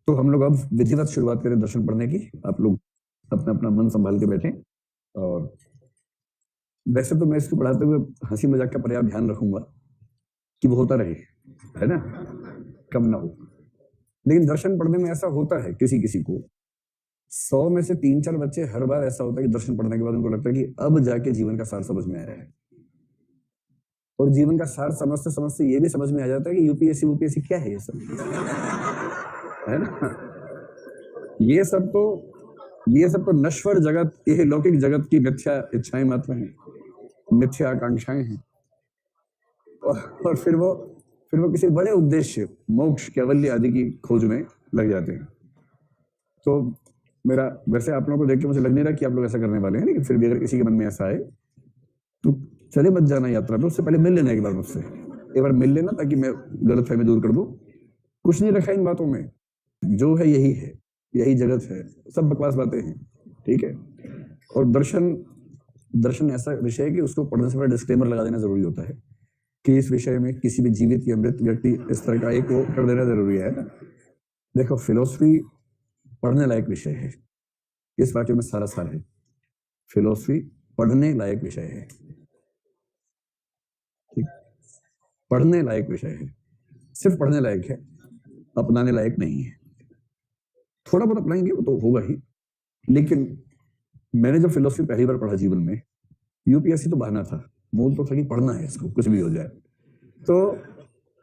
तो हम लोग अब विधिवत शुरुआत करें दर्शन पढ़ने की। आप लोग अपना अपना मन संभाल के बैठें। और वैसे तो मैं इसको पढ़ाते हुए हंसी मजाक का पर्याप्त ध्यान रखूंगा कि वो होता रहे, है ना, कम ना हो। लेकिन दर्शन पढ़ने में ऐसा होता है किसी किसी को, 100 में से 3-4 बच्चे हर बार ऐसा होता है कि दर्शन पढ़ने के बाद उनको लगता है कि अब जाके जीवन का सार समझ में आया है। और जीवन का सार समझते समझते ये भी समझ में आ जाता है कि यूपीएससी यूपीएससी क्या है ये सब, है ना। ये सब तो ये सब तो नश्वर जगत, ये लौकिक जगत की मिथ्या इच्छाएं मात्र हैं, मिथ्या आकांक्षाएं हैं। और फिर वो किसी बड़े उद्देश्य, मोक्ष, कैवल्य आदि की खोज में लग जाते हैं। तो मेरा वैसे आप लोगों को देख के मुझे लग नहीं रहा कि आप लोग ऐसा करने वाले हैं, लेकिन फिर भी अगर किसी के मन में ऐसा आए तो चले मत जाना यात्रा पे, उससे पहले मिल लेना एक बार मुझसे, एक बार मिल लेना ताकि मैं गलतफहमी दूर कर दूं। कुछ नहीं रखा इन बातों में, जो है यही है, यही जगत है, सब बकवास बातें हैं, ठीक है। और दर्शन दर्शन ऐसा विषय है कि उसको पढ़ने से पहले डिस्क्लेमर लगा देना जरूरी होता है कि इस विषय में किसी भी जीवित या मृत व्यक्ति इस तरह का एक वो कर देना जरूरी है ना। देखो, फिलोसफी पढ़ने लायक विषय है, इस वाक्य में सारा सार है। फिलोसफी पढ़ने लायक विषय है, ठीक, पढ़ने लायक विषय है, सिर्फ पढ़ने लायक है, अपनाने लायक नहीं है। थोड़ा बहुत अपनाएंगे वो तो होगा ही, लेकिन मैंने जब फिलोसफी पहली बार पढ़ा जीवन में, यूपीएससी तो बहाना था, मूल तो था कि पढ़ना है इसको, कुछ भी हो जाए। तो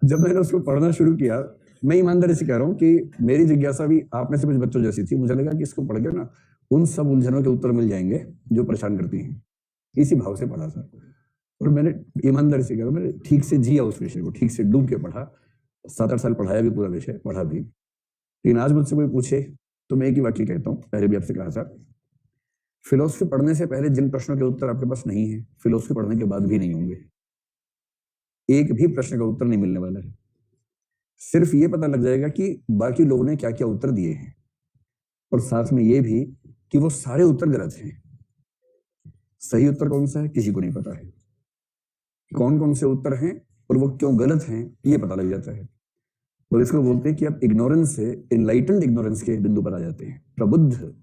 जब मैंने उसको पढ़ना शुरू किया, मैं ईमानदारी से कह रहा हूँ कि मेरी जिज्ञासा भी आप में से कुछ बच्चों जैसी थी। मुझे लगा कि इसको पढ़ के ना उन सब उलझनों के उत्तर मिल जाएंगे जो परेशान करती हैं, इसी भाव से पढ़ा था। और मैंने ईमानदारी से कह रहा हूँ, मैंने ठीक से जिया उस विषय को, ठीक से डूब के पढ़ा, 7-8 साल पढ़ाया भी, पूरा विषय पढ़ा भी। लेकिन आज मुझसे कोई पूछे तो मैं एक ही वाक्य कहता हूँ, पहले भी आपसे कहा था, फिलोसफी पढ़ने से पहले जिन प्रश्नों के उत्तर आपके पास नहीं है, फिलोसफी पढ़ने के बाद भी नहीं होंगे। एक भी प्रश्न का उत्तर नहीं मिलने वाला है। सिर्फ ये पता लग जाएगा कि बाकी लोगों ने क्या क्या उत्तर दिए हैं, और साथ में ये भी कि वो सारे उत्तर गलत हैं। सही उत्तर कौन सा है किसी को नहीं पता है, कौन कौन से उत्तर हैं और वो क्यों गलत हैं ये पता लग जाता है। और इसको बोलते हैं कि आप इग्नोरेंस से इनलाइटेंड इग्नोरेंस के बिंदु पर आ जाते हैं। प्रबुद्ध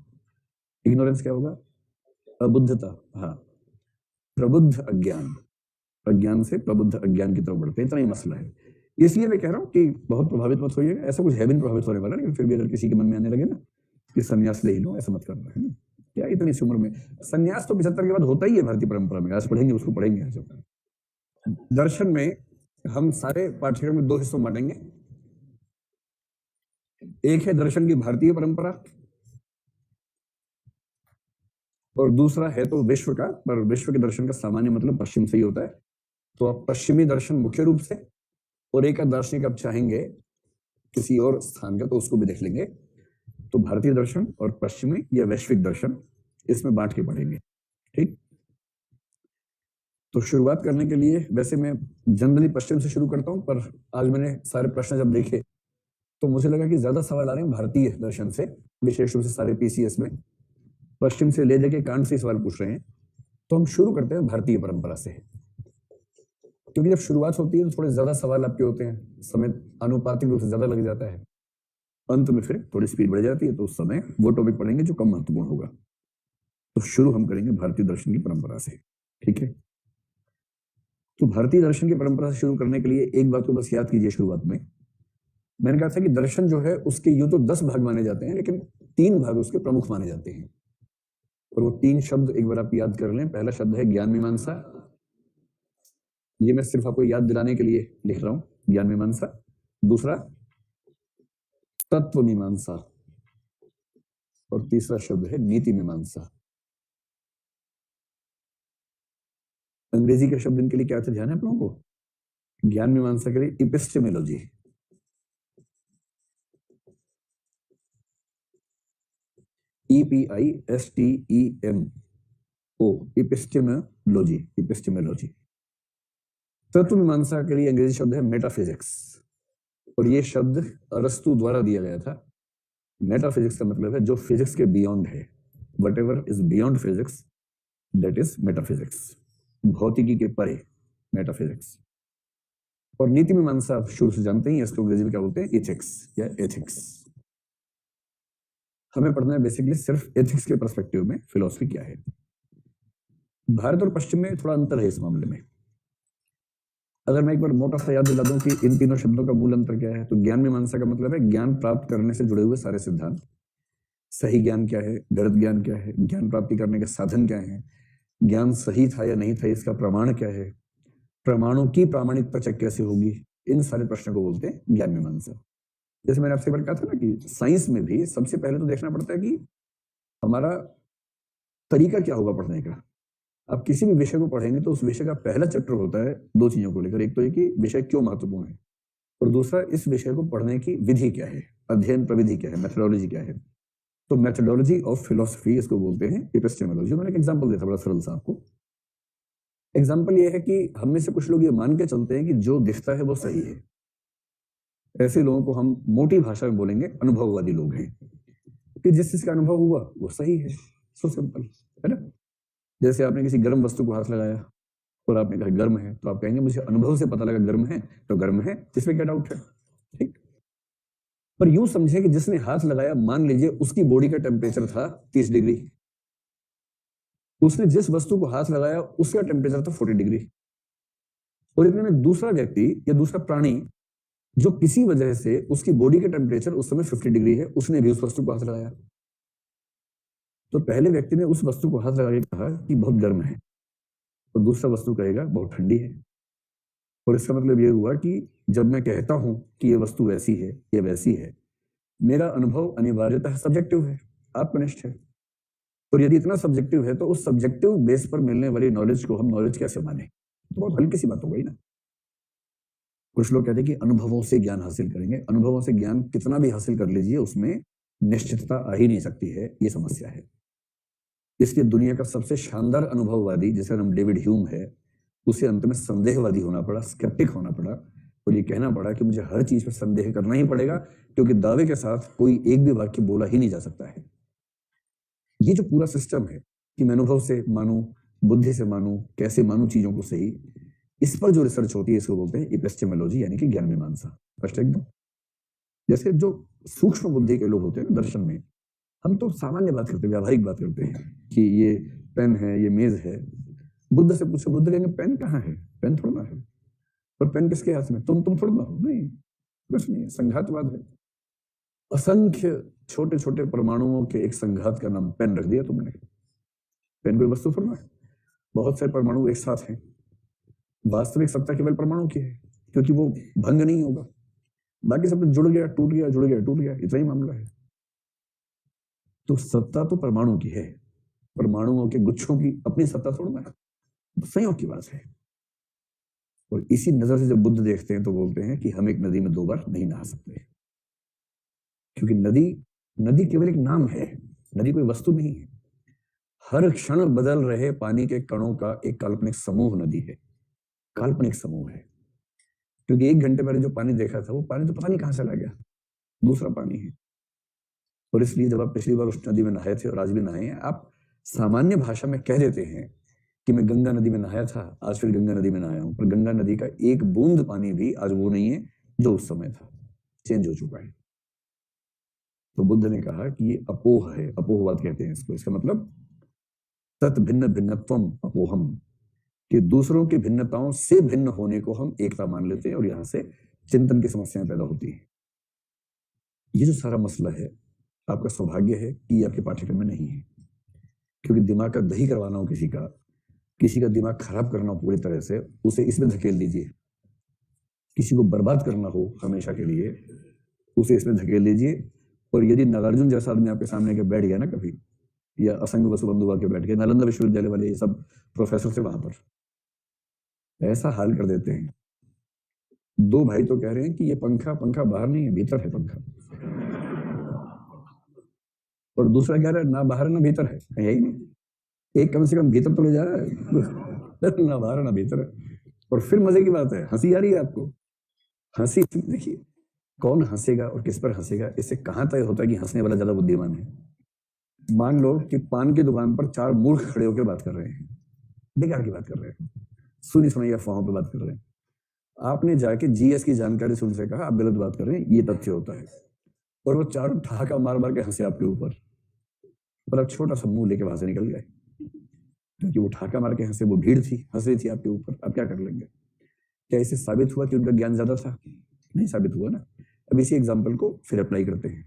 इग्नोरेंस क्या होगा? अबुद्धता, हाँ, प्रबुद्ध अज्ञान, अज्ञान से प्रबुद्ध अज्ञान की तरफ बढ़ते हैं, इतना ही मसला है। इसलिए मैं कह रहा हूँ कि बहुत प्रभावित मत होइएगा, ऐसा कुछ है भी नहीं प्रभावित होने वाला, लेकिन फिर भी अगर किसी के मन में आने लगे ना कि संन्यास ले ही लो, ऐसा मत करना, है ना। क्या इतनी सी उम्र में संन्यास तो 75 के बाद होता ही है भारतीय परंपरा में। आज पढ़ेंगे उसको, पढ़ेंगे आज। दर्शन में हम सारे पाठ्यक्रम में 2 हिस्सों में बांटेंगे। एक है दर्शन की भारतीय परंपरा, और दूसरा है तो विश्व का, पर विश्व के दर्शन का सामान्य मतलब पश्चिम से ही होता है। तो आप पश्चिमी दर्शन मुख्य रूप से, और एक दार्शनिक आप चाहेंगे किसी और स्थान का तो उसको भी देख लेंगे। तो भारतीय दर्शन और पश्चिमी या वैश्विक दर्शन, इसमें बांट के पढ़ेंगे, ठीक। तो शुरुआत करने के लिए वैसे मैं जनरली पश्चिम से शुरू करता हूं, पर आज मैंने सारे प्रश्न जब देखे तो मुझे लगा कि ज्यादा सवाल आ रहे हैं भारतीय दर्शन से, विशेष रूप से सारे पीसीएस में पश्चिम से ले जाके कांट से सवाल पूछ रहे हैं। तो हम शुरू करते हैं भारतीय परंपरा से, क्योंकि जब शुरुआत होती है तो थोड़े ज्यादा सवाल आपके होते हैं, समय अनुपातिक रूप से ज्यादा लग जाता है, अंत में फिर थोड़ी स्पीड बढ़ जाती है, तो उस समय वो टॉपिक पढ़ेंगे जो कम महत्वपूर्ण होगा। तो शुरू हम करेंगे भारतीय दर्शन की परंपरा से, ठीक है। तो भारतीय दर्शन की परंपरा से शुरू करने के लिए एक बात को बस याद कीजिए। शुरुआत में मैंने कहा था कि दर्शन जो है उसके यूं तो 10 भाग माने जाते हैं, लेकिन 3 भाग उसके प्रमुख माने जाते हैं। और वो 3 शब्द एक बार आप याद कर लें। पहला शब्द है ज्ञान मीमांसा, ये मैं सिर्फ आपको याद दिलाने के लिए लिख रहा हूं, ज्ञान मीमांसा। दूसरा तत्व मीमांसा, और तीसरा शब्द है नीति मीमांसा। अंग्रेजी के शब्द इनके लिए क्या थे, ध्यान है आप लोगों को? ज्ञान मीमांसा के लिए इपिस्टेमोलॉजी, EPISTEMO, इपिस्टेमोलॉजी, इपिस्टेमोलॉजी। तत्व मीमांसा के लिए अंग्रेजी शब्द है मेटाफिजिक्स, और ये शब्द अरस्तु द्वारा दिया गया था। मेटाफिजिक्स का मतलब है जो फिजिक्स के बियॉन्ड है, what ever is beyond physics that is metaphysics, भौतिकी के परे मेटाफिजिक्स। और नीति मीमांसा आप शुरू से जानते ही, इसको अंग्रेजी में क्या बोलते हैं, इथिक्स या एथिक्स। हमें पढ़ना है बेसिकली सिर्फ एथिक्स के पर्सपेक्टिव में फिलॉसफी क्या है। भारत और पश्चिम में थोड़ा अंतर है इस मामले में। अगर मैं एक बार मोटा सा याद दिला दूं कि इन तीनों शब्दों का मूल अंतर क्या है, तो ज्ञान मीमांसा का मतलब है ज्ञान प्राप्त करने से जुड़े हुए सारे सिद्धांत। सही ज्ञान क्या है, गलत ज्ञान क्या है, ज्ञान प्राप्ति करने के साधन क्या है, ज्ञान सही था या नहीं था इसका प्रमाण क्या है, प्रमाणों की प्रामाणिकता चेक कैसे होगी, इन सारे प्रश्नों को बोलते हैं ज्ञान मीमांसा। जैसे मैंने आपसे कहा था ना कि साइंस में भी सबसे पहले तो देखना पड़ता है कि हमारा तरीका क्या होगा पढ़ने का। आप किसी भी विषय को पढ़ेंगे तो उस विषय का पहला चैप्टर होता है दो चीजों को लेकर, एक तो ये कि विषय क्यों महत्वपूर्ण है, और दूसरा इस विषय को पढ़ने की विधि क्या है, अध्ययन प्रविधि क्या है, मेथोडोलॉजी क्या है। तो मेथोडोलॉजी ऑफ फिलोसफी इसको बोलते हैं, एपिस्टेमोलॉजी। मैंने एक एग्जांपल दिया था बड़ा सरल सा आपको। एग्जांपल ये है कि हम में से कुछ लोग ये मान के चलते हैं कि जो दिखता है वो सही है। ऐसे लोगों को हम मोटी भाषा में बोलेंगे अनुभववादी लोग हैं, कि जिस चीज का अनुभव हुआ वो सही है। सो सिंपल है ना। जैसे आपने किसी गर्म वस्तु को हाथ लगाया और आपने कहा गर्म है, तो आप कहेंगे मुझे अनुभव से पता लगा गर्म है, तो गर्म है, इसमें क्या डाउट है, ठीक। पर यूं समझे कि जिसने हाथ लगाया, मान लीजिए उसकी बॉडी का टेम्परेचर था 30 डिग्री, उसने जिस वस्तु को हाथ लगाया उसका टेम्परेचर था 40 डिग्री, और इतने में दूसरा व्यक्ति या दूसरा प्राणी जो किसी वजह से उसकी बॉडी का टेम्परेचर उस समय 50 डिग्री है, उसने भी उस वस्तु को हाथ लगाया। तो पहले व्यक्ति ने उस वस्तु को हाथ लगा के कहा कि बहुत गर्म है, और दूसरा वस्तु कहेगा बहुत ठंडी है। और इसका मतलब ये हुआ कि जब मैं कहता हूं कि ये वस्तु वैसी है या वैसी है, मेरा अनुभव अनिवार्यतः सब्जेक्टिव है, आत्मनिष्ठ है। और यदि इतना सब्जेक्टिव है तो उस सब्जेक्टिव बेस पर मिलने वाली नॉलेज को हम नॉलेज कैसे माने? तो बहुत हल्की सी बात हो गई ना। कुछ लोग कहते हैं कि अनुभवों से ज्ञान हासिल करेंगे। अनुभवों से ज्ञान कितना भी हासिल कर लीजिए, उसमें निश्चितता आ ही नहीं सकती है, ये समस्या है। इसलिए दुनिया का सबसे शानदार अनुभववादी जिसका नाम डेविड ह्यूम है, उसे अंत में संदेहवादी होना पड़ा, स्केप्टिक होना पड़ा, और ये कहना पड़ा कि मुझे हर चीज पर संदेह करना ही पड़ेगा, क्योंकि दावे के साथ कोई एक भी वाक्य बोला ही नहीं जा सकता है। ये जो पूरा सिस्टम है कि मैं अनुभव से मानूं, बुद्धि से मानूं, कैसे मानूं चीजों को सही, इस पर जो रिसर्च होती है इसको बोलते हैं एपिस्टेमोलॉजी, यानी कि ज्ञान मीमांसा। स्पष्ट एकदम। जैसे जो सूक्ष्म बुद्धि के लोग होते हैं दर्शन में, हम तो सामान्य बात करते हैं, व्यावहारिक बात करते हैं कि ये पेन है, ये मेज है। बुद्ध से पूछो, बुद्ध कहेंगे पेन कहाँ है, पेन थोड़ा है। और पेन किसके हाथ में, तुम थोड़ा हो, नहीं, कुछ नहीं है, संघातवाद है। असंख्य छोटे छोटे परमाणुओं के एक संघात का नाम पेन रख दिया तुमने। पेन कोई वस्तु थोड़ा है, बहुत सारे परमाणु एक साथ हैं। वास्तविक सत्ता केवल परमाणु की है, क्योंकि वो भंग नहीं होगा। बाकी सब जुड़ गया, टूट गया, जुड़ गया, टूट गया, इतना ही मामला है। तो सत्ता तो परमाणु की है, परमाणुओं के गुच्छों की अपनी सत्ता थोड़ा है, संयोग की बात है। और इसी नजर से जब बुद्ध देखते हैं तो बोलते हैं कि हम एक नदी में 2 बार नहीं नहा सकते, क्योंकि नदी केवल एक नाम है, नदी कोई वस्तु नहीं है। हर क्षण बदल रहे पानी के कणों का एक काल्पनिक समूह नदी है, काल्पनिक समूह है। क्योंकि 1 घंटे पहले जो पानी देखा था वो पानी तो पता नहीं कहां चला गया, दूसरा पानी है। और इसलिए जब आप पिछली बार उस नदी में नहाए थे और आज भी नहाए हैं, आप सामान्य भाषा में कह देते हैं कि मैं गंगा नदी में नहाया था, आज फिर गंगा नदी में नहाया हूं। पर गंगा नदी का एक बूंद पानी भी आज वो नहीं है जो उस समय था, चेंज हो चुका है। तो बुद्ध ने कहा कि ये अपोह है, अपोहवाद कहते हैं इसको। इसका मतलब तत् भिन्न भिन्नत्वम अपोहम, कि दूसरों की भिन्नताओं से भिन्न होने को हम एकता मान लेते हैं, और यहां से चिंतन की समस्याएं पैदा होती हैं। ये जो सारा मसला है, आपका सौभाग्य है कि आपके पाठ्यक्रम में नहीं है। क्योंकि दिमाग का दही करवाना हो किसी का दिमाग खराब करना हो पूरी तरह से, उसे इसमें धकेल दीजिए। किसी को बर्बाद करना हो हमेशा के लिए, उसे इसमें धकेल दीजिए। और यदि नागार्जुन जैसा आदमी आपके सामने के बैठ गया ना कभी, या असंग वसुबंधु के बैठ गए, नालंदा विश्वविद्यालय वाले ये सब प्रोफेसर थे वहां पर, ऐसा हाल कर देते हैं। 2 भाई तो कह रहे हैं कि ये पंखा बाहर नहीं है, भीतर है पंखा, और दूसरा कह रहा है ना बाहर ना भीतर है, यही नहीं, एक कम से कम भीतर तो ले जा रहा है ना बाहर ना भीतर है। और फिर मजे की बात है, हंसी आ रही है आपको। हंसी देखिए, कौन हंसेगा और किस पर हंसेगा, इससे कहां तय होता है कि हंसने वाला ज्यादा बुद्धिमान है। मान लो कि पान की दुकान पर 4 मूर्ख खड़े होकर बात कर रहे हैं, बेकार की बात कर रहे हैं, सुनी सुनाई अफवाहों पर बात कर रहे हैं। आपने जाके जीएस की जानकारी से उनसे कहा आप गलत बात कर रहे हैं, ये तथ्य होता है, और वो 4 ठहाका मार मार के हंसे आपके ऊपर। पर अब छोटा सा मुंह लेके वहां से निकल गए, क्योंकि वो ठाका मार के हंसे, वो भीड़ थी, हंस रही थी आपके ऊपर, अब क्या कर लेंगे? क्या इससे साबित हुआ कि उनका ज्ञान ज्यादा था? नहीं साबित हुआ ना। अब इसी एग्जाम्पल को फिर अप्लाई करते हैं।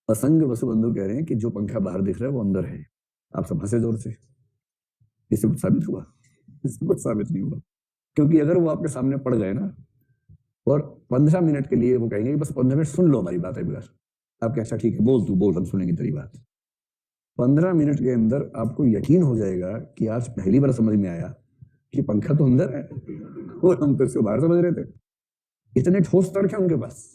असंग वसुबंधु कह रहे हैं कि जो पंखा बाहर दिख रहा है वो अंदर है। आप सब हंसे जोर से। इससे कुछ साबित हुआ? इससे कुछ साबित नहीं हुआ, क्योंकि अगर वो आपके सामने पड़ गए ना और 15 मिनट के लिए वो कहेंगे कि बस 15 मिनट सुन लो हमारी बात है बार, आप क्या, अच्छा ठीक है बोल, तू बोल, हम सुनेंगे तेरी बात। 15 मिनट के अंदर आपको यकीन हो जाएगा कि आज पहली बार समझ में आया कि पंखा तो अंदर है और हम तो इसको बाहर समझ रहे थे। इतने ठोस तर्क है उनके पास।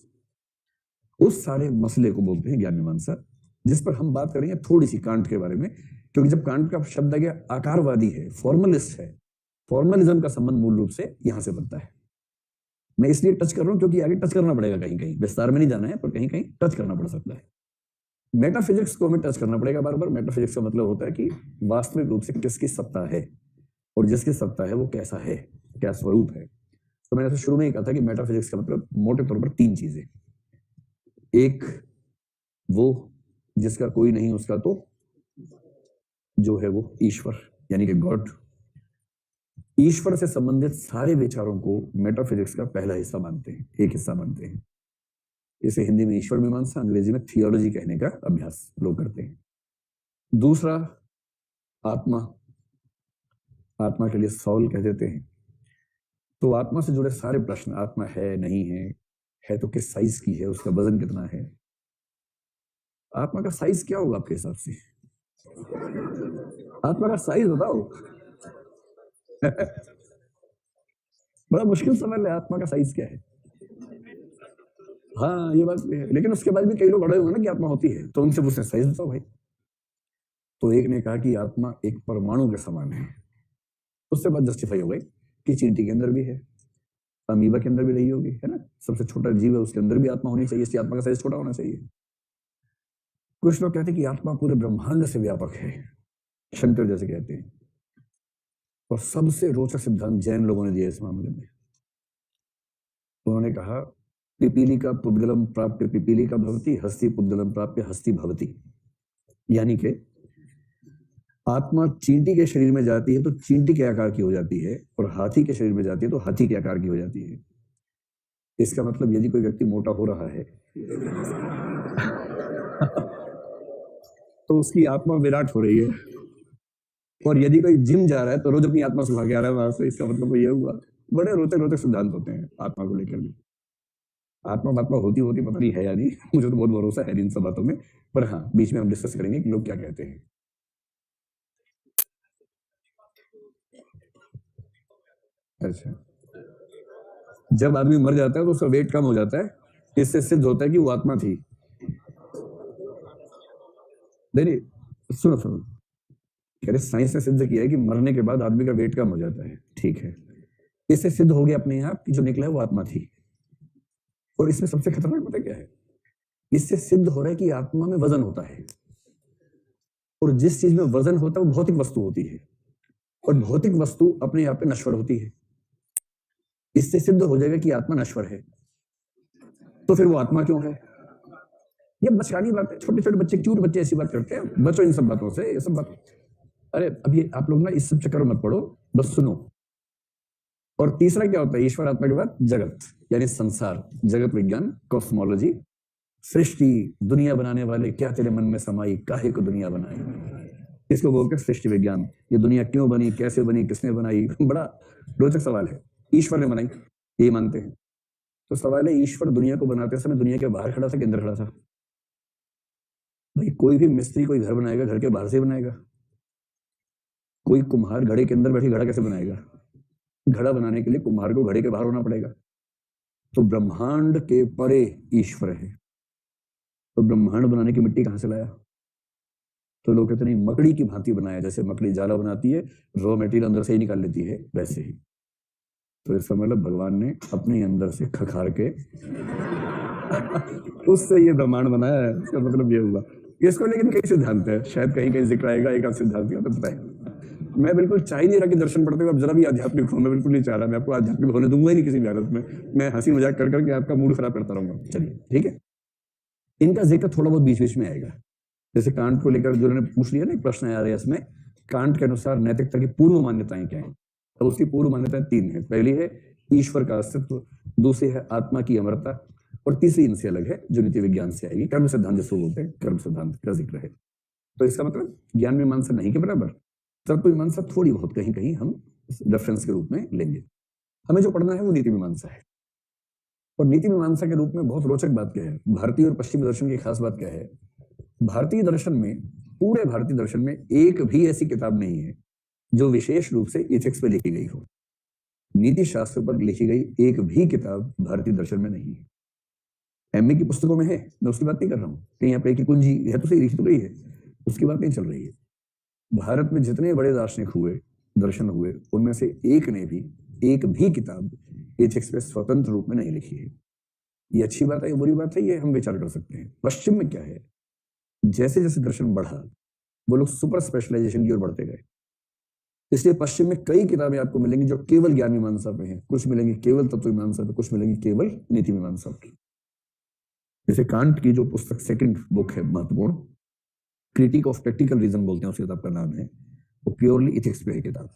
उस सारे मसले को बोलते हैं ज्ञान मीमांसा, जिस पर हम बात करेंगे थोड़ी सी कांट के बारे में, क्योंकि जब कांट का शब्द आ गया आकारवादी है, फॉर्मलिस्ट है, फॉर्मलिज्म का संबंध मूल रूप से यहां से बनता है। मैं इसलिए टच कर रहा हूं क्योंकि आगे टच करना पड़ेगा, कहीं कहीं विस्तार में नहीं जाना है, पर कहीं कहीं टच करना पड़ सकता है। मेटाफिजिक्स को हमें टच करना पड़ेगा बार बार। मेटाफिजिक्स का मतलब होता है कि वास्तविक रूप से किसकी सत्ता है, और जिसकी सत्ता है वो कैसा है, क्या स्वरूप है। तो मैंने शुरू में ही कहा था कि मेटाफिजिक्स का मतलब मोटे तौर पर 3 चीजें। एक वो जिसका कोई नहीं, उसका तो जो है वो ईश्वर, यानी कि गॉड। ईश्वर से संबंधित सारे विचारों को मेटाफिजिक्स का पहला हिस्सा मानते हैं, एक हिस्सा मानते हैं। इसे हिंदी में ईश्वर मीमांसा, अंग्रेजी में थियोलॉजी कहने का अभ्यास लोग करते हैं। दूसरा आत्मा, आत्मा के लिए सॉल कह देते हैं। तो आत्मा से जुड़े सारे प्रश्न, आत्मा है नहीं है तो किस साइज की है, उसका वजन कितना है, आत्मा का साइज क्या होगा आपके हिसाब से? आत्मा का साइज बताओ। बड़ा मुश्किल सवाल है, आत्मा का साइज क्या है? हाँ ये बात भी है, लेकिन उसके बाद भी कई लोग अड़े हुए ना कि आत्मा होती है, तो उनसे पूछते साइज बताओ भाई। तो एक ने कहा कि आत्मा एक परमाणु के समान है। उससे बात जस्टिफाई हो गई कि चींटी के अंदर भी है, अमीबा के अंदर भी रही होगी, है ना, सबसे छोटा जीव है, उसके अंदर भी आत्मा होनी चाहिए, इसलिए आत्मा का साइज छोटा होना चाहिए। कुछ लोग कहते हैं कि आत्मा पूरे ब्रह्मांड से व्यापक है, शंकर जैसे कहते हैं। और सबसे रोचक सिद्धांत जैन लोगों ने दिया इस मामले में। उन्होंने कहा पिपीली का पुद्गलम प्राप्य पिपीली का भवती, हस्ती पुद्गलम प्राप्य हस्ती भवती। यानी कि आत्मा चींटी के शरीर में जाती है तो चींटी के आकार की हो जाती है, और हाथी के शरीर में जाती है तो हाथी के आकार की हो जाती है। इसका मतलब यदि कोई व्यक्ति मोटा हो रहा है तो उसकी आत्मा विराट हो रही है, और यदि कोई जिम जा रहा है तो रोज अपनी आत्मा सुखा के आ रहा है वहां से। इसका मतलब ये हुआ। बड़े रोते रोते सिद्धांत होते हैं आत्मा को लेकर भी। आत्मा बात्मा होती होती पता नहीं है या नहीं, मुझे तो बहुत भरोसा है इन सब बातों में, पर हाँ बीच में हम डिस्कस करेंगे कि लोग क्या कहते हैं। अच्छा, जब आदमी मर जाता है तो उसका वेट कम हो जाता है, इससे सिद्ध होता है कि वो आत्मा थी। नहीं, सुनो सुनो, कह रहे साइंस ने सिद्ध किया है कि मरने के बाद आदमी का वेट कम हो जाता है, ठीक है। इससे सिद्ध हो गया अपने आप कि जो निकला है वो आत्मा थी। और इसमें सबसे खतरनाक पता क्या है? इससे सिद्ध हो रहा है कि आत्मा में वजन होता है, और जिस चीज में वजन होता है वो भौतिक वस्तु होती है, और भौतिक वस्तु अपने आप पे नश्वर होती है। इससे सिद्ध हो जाएगा कि आत्मा नश्वर है, तो फिर वो आत्मा क्यों है? ये बचकानी बात है, छोटे छोटे बच्चे, क्यूट बच्चे ऐसी बात करते हैं। बचो इन सब बातों से, ये सब बात। अरे अब ये आप लोग ना इस सब चक्कर में मत पड़ो, बस सुनो। और तीसरा क्या होता है ईश्वर आत्मा के बाद? जगत, यानी संसार, जगत विज्ञान, कॉस्मोलॉजी, सृष्टि, दुनिया बनाने वाले क्या तेरे मन में समाई, काहे को दुनिया बनाई। इसको बोलते हैं सृष्टि विज्ञान। ये दुनिया क्यों बनी, कैसे बनी, किसने बनाई, बड़ा रोचक सवाल है। ईश्वर ने बनाई, ये मानते हैं। तो सवाल है ईश्वर दुनिया को बनाते समय दुनिया के बाहर खड़ा था कि अंदर खड़ा था? भाई कोई भी मिस्त्री कोई घर बनाएगा, घर के बाहर से बनाएगा। कोई कुम्हार घड़े के अंदर बैठी घड़ा कैसे बनाएगा? घड़ा बनाने के लिए कुम्हार को घड़े के बाहर होना पड़ेगा। तो ब्रह्मांड के परे ईश्वर है। तो ब्रह्मांड बनाने की मिट्टी कहां से लाया? तो लोग कहते नहीं, मकड़ी की भांति बनाया, जैसे मकड़ी जाला बनाती है, रॉ मटेरियल अंदर से ही निकाल लेती है, वैसे ही। तो इसका मतलब भगवान ने अपने अंदर से खखार के उससे ये ब्रह्मांड बनाया है। इसका मतलब ये हुआ। इसको लेकिन कई सिद्धांत है, शायद कहीं कहीं जिक्र आएगा एक आध सिद्धांत का, तो बताए। मैं बिल्कुल चाह ही नहीं रहा कि दर्शन पढ़ते हुए आप जरा भी आध्यात्मिक हो, मैं बिल्कुल नहीं चाह रहा। मैं आपको आध्यात्मिक होने दूंगा ही नहीं किसी भी हालत में। मैं हंसी मजाक कर करके आपका मूड खराब करता रहूंगा। चलिए ठीक है, इनका जिक्र थोड़ा बहुत बीच बीच में आएगा। जैसे कांट को लेकर जो उन्होंने पूछ लिया ना, एक प्रश्न आ रहा है इसमें, कांट के अनुसार नैतिकता की पूर्व मान्यताएं क्या हैं? तो उसकी पूर्व मान्यताएं 3 है। पहली है ईश्वर का अस्तित्व, दूसरी है आत्मा की अमरता, और तीसरी इनसे अलग है जो नीति विज्ञान से आएगी, कर्म सिद्धांत जिसको बोलते हैं, कर्म सिद्धांत का जिक्र है। तो इसका मतलब ज्ञान मीमांसा नहीं के बराबर, तत्व मीमांसा थोड़ी बहुत कहीं कहीं हम रेफरेंस के रूप में लेंगे। हमें जो पढ़ना है वो नीति मीमांसा है। और नीति मीमांसा के रूप में बहुत रोचक बात क्या है, भारतीय और पश्चिमी दर्शन की खास बात क्या है, भारतीय दर्शन में, पूरे भारतीय दर्शन में एक भी ऐसी किताब नहीं है जो विशेष रूप से इथिक्स पे लिखी गई हो। नीति शास्त्र पर लिखी गई एक भी किताब भारतीय दर्शन में नहीं है। एमए की पुस्तकों में है, मैं उसकी बात नहीं कर रहा हूँ, कहीं यहाँ पे की कुंजी है तो सही लिखी तो गई है, उसकी बात नहीं चल रही है। भारत में जितने बड़े दार्शनिक हुए, दर्शन हुए, उनमें से एक ने भी एक भी किताब एथिक्स पे स्वतंत्र रूप में नहीं लिखी है। ये अच्छी बात है या बुरी बात है, ये हम विचार कर सकते हैं। पश्चिम में क्या है, जैसे जैसे दर्शन बढ़ा, वो लोग सुपर स्पेशलाइजेशन की ओर बढ़ते गए। इसलिए पश्चिम में कई किताबें आपको मिलेंगी जो केवल ज्ञान मीमांसा पे हैं, कुछ मिलेंगी केवल तत्व मीमांसा पे, कुछ मिलेंगी केवल नीति मीमांसा पे। जैसे कांट की जो पुस्तक सेकंड बुक है महत्वपूर्ण, क्रिटिक ऑफ प्रैक्टिकल रीजन बोलते हैं उस किताब का नाम है, वो प्योरली इथिक्स पे है किताब।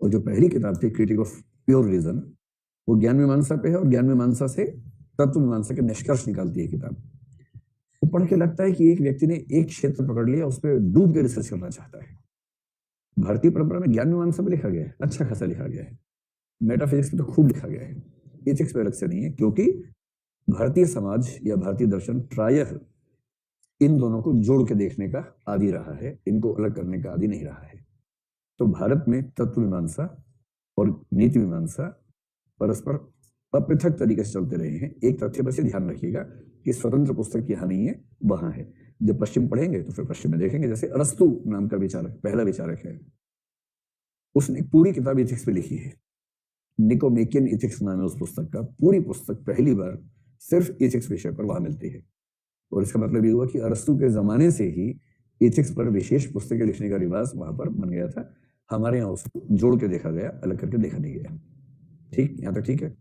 और जो पहली किताब थी क्रिटिक ऑफ प्योर रीजन, वो ज्ञान मीमांसा पे है, और ज्ञान मीमांसा से तत्व मीमांसा के निष्कर्ष निकालती है किताब। वो पढ़ के लगता है कि एक व्यक्ति ने एक क्षेत्र पकड़ लिया, उस पर डूब के रिसर्च करना चाहता है। भारतीय परंपरा में ज्ञान मीमांसा पे लिखा गया है, अच्छा खासा लिखा गया है, मेटाफिजिक्स पे तो खूब लिखा गया है, एथिक्स पे अलग से नहीं है, क्योंकि भारतीय समाज या भारतीय दर्शन प्रायः इन दोनों को जोड़ के देखने का आदी रहा है, इनको अलग करने का आदी नहीं रहा है। तो भारत में तत्व मीमांसा और नीति मीमांसा परस्पर अपृथक तरीके से चलते रहे हैं। एक तथ्य बस ये ध्यान रखिएगा कि स्वतंत्र पुस्तक यहाँ नहीं है, वहां है। जब पश्चिम पढ़ेंगे तो फिर पश्चिम में देखेंगे। जैसे अरस्तु नाम का विचारक, पहला विचारक है, उसने पूरी किताब इथिक्स पे लिखी है, निकोमेकियन इथिक्स नाम है उस पुस्तक का। पूरी पुस्तक पहली बार सिर्फ इथिक्स विषय पर वहां मिलती है। और इसका मतलब ये हुआ कि अरस्तु के जमाने से ही इथिक्स पर विशेष पुस्तकें लिखने का रिवाज वहां पर बन गया था। हमारे यहाँ उसको जोड़ के देखा गया, अलग करके देखा नहीं गया। ठीक, यहाँ तक ठीक है।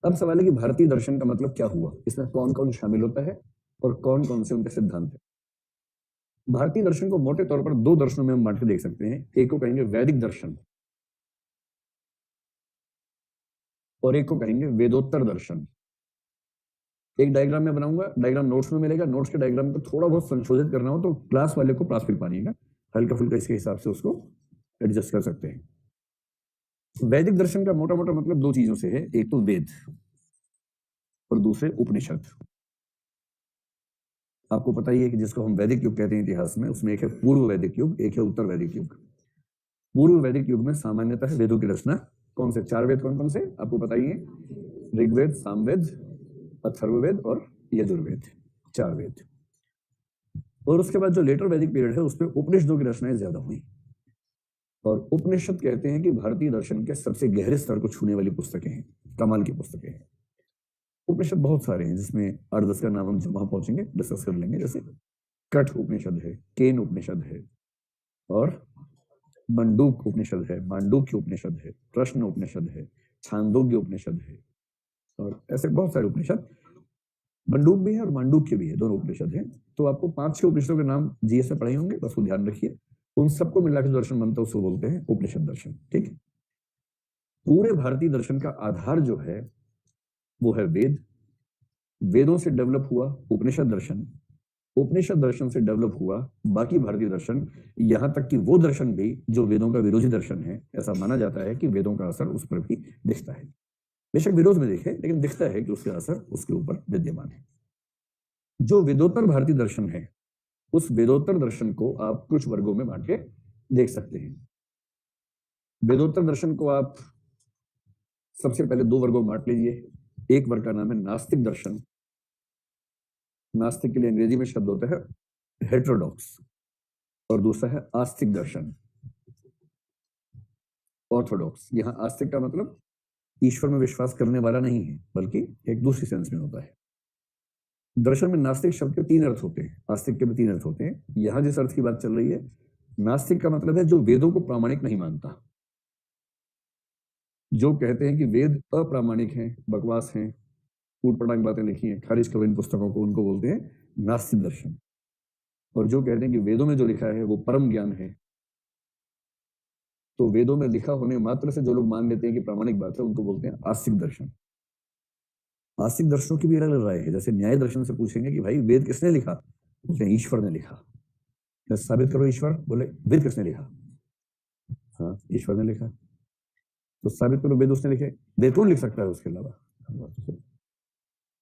अब सवाल है कि भारतीय दर्शन का मतलब क्या हुआ, इसमें कौन कौन शामिल होता है और कौन कौन से उनके सिद्धांत है। भारतीय दर्शन को मोटे तौर पर 2 दर्शनों में हम बांट के देख सकते हैं। एक को कहेंगे वैदिक दर्शन और एक को कहेंगे वेदोत्तर दर्शन। एक डायग्राम में बनाऊंगा, डायग्राम नोट्स में मिलेगा, नोट्स के डायग्राम को थोड़ा बहुत संशोधित करना हो तो क्लास वाले को पास फिर पानिएगा, हल्का फुल्का इसके हिसाब से उसको एडजस्ट कर सकते हैं। वैदिक दर्शन का मोटा मोटा मतलब 2 चीजों से है, एक तो वेद और दूसरे उपनिषद। आपको पता ही है कि जिसको हम वैदिक युग कहते हैं इतिहास में, उसमें एक है पूर्व वैदिक युग, एक है उत्तर वैदिक युग। पूर्व वैदिक युग में सामान्यतः वेदों की रचना कौन से 4 वेद कौन कौन से आपको बताइए, ऋग्वेद, सामवेद, अथर्ववेद और यजुर्वेद, 4 वेद। और उसके बाद जो लेटर वैदिक पीरियड है उसमें उपनिषदों की रचनाएं ज्यादा हुई। और उपनिषद कहते हैं कि भारतीय दर्शन के सबसे गहरे स्तर को छूने वाली पुस्तकें हैं, कमाल की पुस्तकें हैं। उपनिषद बहुत सारे हैं, जिसमें 8-10 का नाम हम जब वहां पहुंचेंगे डिस्कस कर लेंगे। जैसे कठ उपनिषद है, केन उपनिषद है, और मंडूक उपनिषद है, मांडूक्य उपनिषद है, प्रश्न उपनिषद है, छांदोग्य उपनिषद है, और ऐसे बहुत सारे उपनिषद। मंडूक भी है और मांडूक्य भी है, दोनों उपनिषद हैं। तो आपको 5-6 उपनिषदों के नाम जीएस में पढ़े होंगे, बस वो ध्यान रखिए। उन सबको मिला के दर्शन बनता है, उसको बोलते हैं उपनिषद दर्शन। ठीक, पूरे भारतीय दर्शन का आधार जो है वो है वेद। वेदों से डेवलप हुआ उपनिषद दर्शन, उपनिषद दर्शन से डेवलप हुआ बाकी भारतीय दर्शन, यहां तक कि वो दर्शन भी जो वेदों का विरोधी दर्शन है। ऐसा माना जाता है कि वेदों का असर उस पर भी दिखता है, बेशक विरोध में दिखे, लेकिन दिखता है कि उसका असर उसके ऊपर विद्यमान है। जो वेदोत्तर भारतीय दर्शन है, उस वेदोत्तर दर्शन को आप कुछ वर्गों में बांट के देख सकते हैं। वेदोत्तर दर्शन को आप सबसे पहले 2 वर्गों में बांट लीजिए। एक वर्ग का नाम है नास्तिक दर्शन। नास्तिक के लिए अंग्रेजी में शब्द होता है हेटेरोडॉक्स, और दूसरा है आस्तिक दर्शन, ऑर्थोडॉक्स। यहां आस्तिक का मतलब ईश्वर में विश्वास करने वाला नहीं है, बल्कि एक दूसरी सेंस में होता है। दर्शन में नास्तिक शब्द के 3 अर्थ होते हैं, आस्तिक के भी 3 अर्थ होते हैं। यहां जिस अर्थ की बात चल रही है, नास्तिक का मतलब है जो वेदों को प्रामाणिक नहीं मानता, जो कहते हैं कि वेद अप्रामाणिक हैं, बकवास हैं, ऊट पटांग बातें लिखी हैं, खारिज करो इन पुस्तकों को, उनको बोलते हैं नास्तिक दर्शन। और जो कहते हैं कि वेदों में जो लिखा है वो परम ज्ञान है, तो वेदों में लिखा होने मात्र से जो लोग मान लेते हैं कि प्रामाणिक बात है, उनको बोलते हैं आस्तिक दर्शन। आस्तिक दर्शनों की भी अलग अलग राय है। जैसे न्याय दर्शन से पूछेंगे कि भाई वेद किसने लिखा, बोलते हैं ईश्वर ने लिखा। साबित करो ईश्वर, बोले वेद किसने लिखा, हाँ ईश्वर ने लिखा। तो साबित करो वेद उसने लिखे, वेद कौन लिख सकता है उसके अलावा,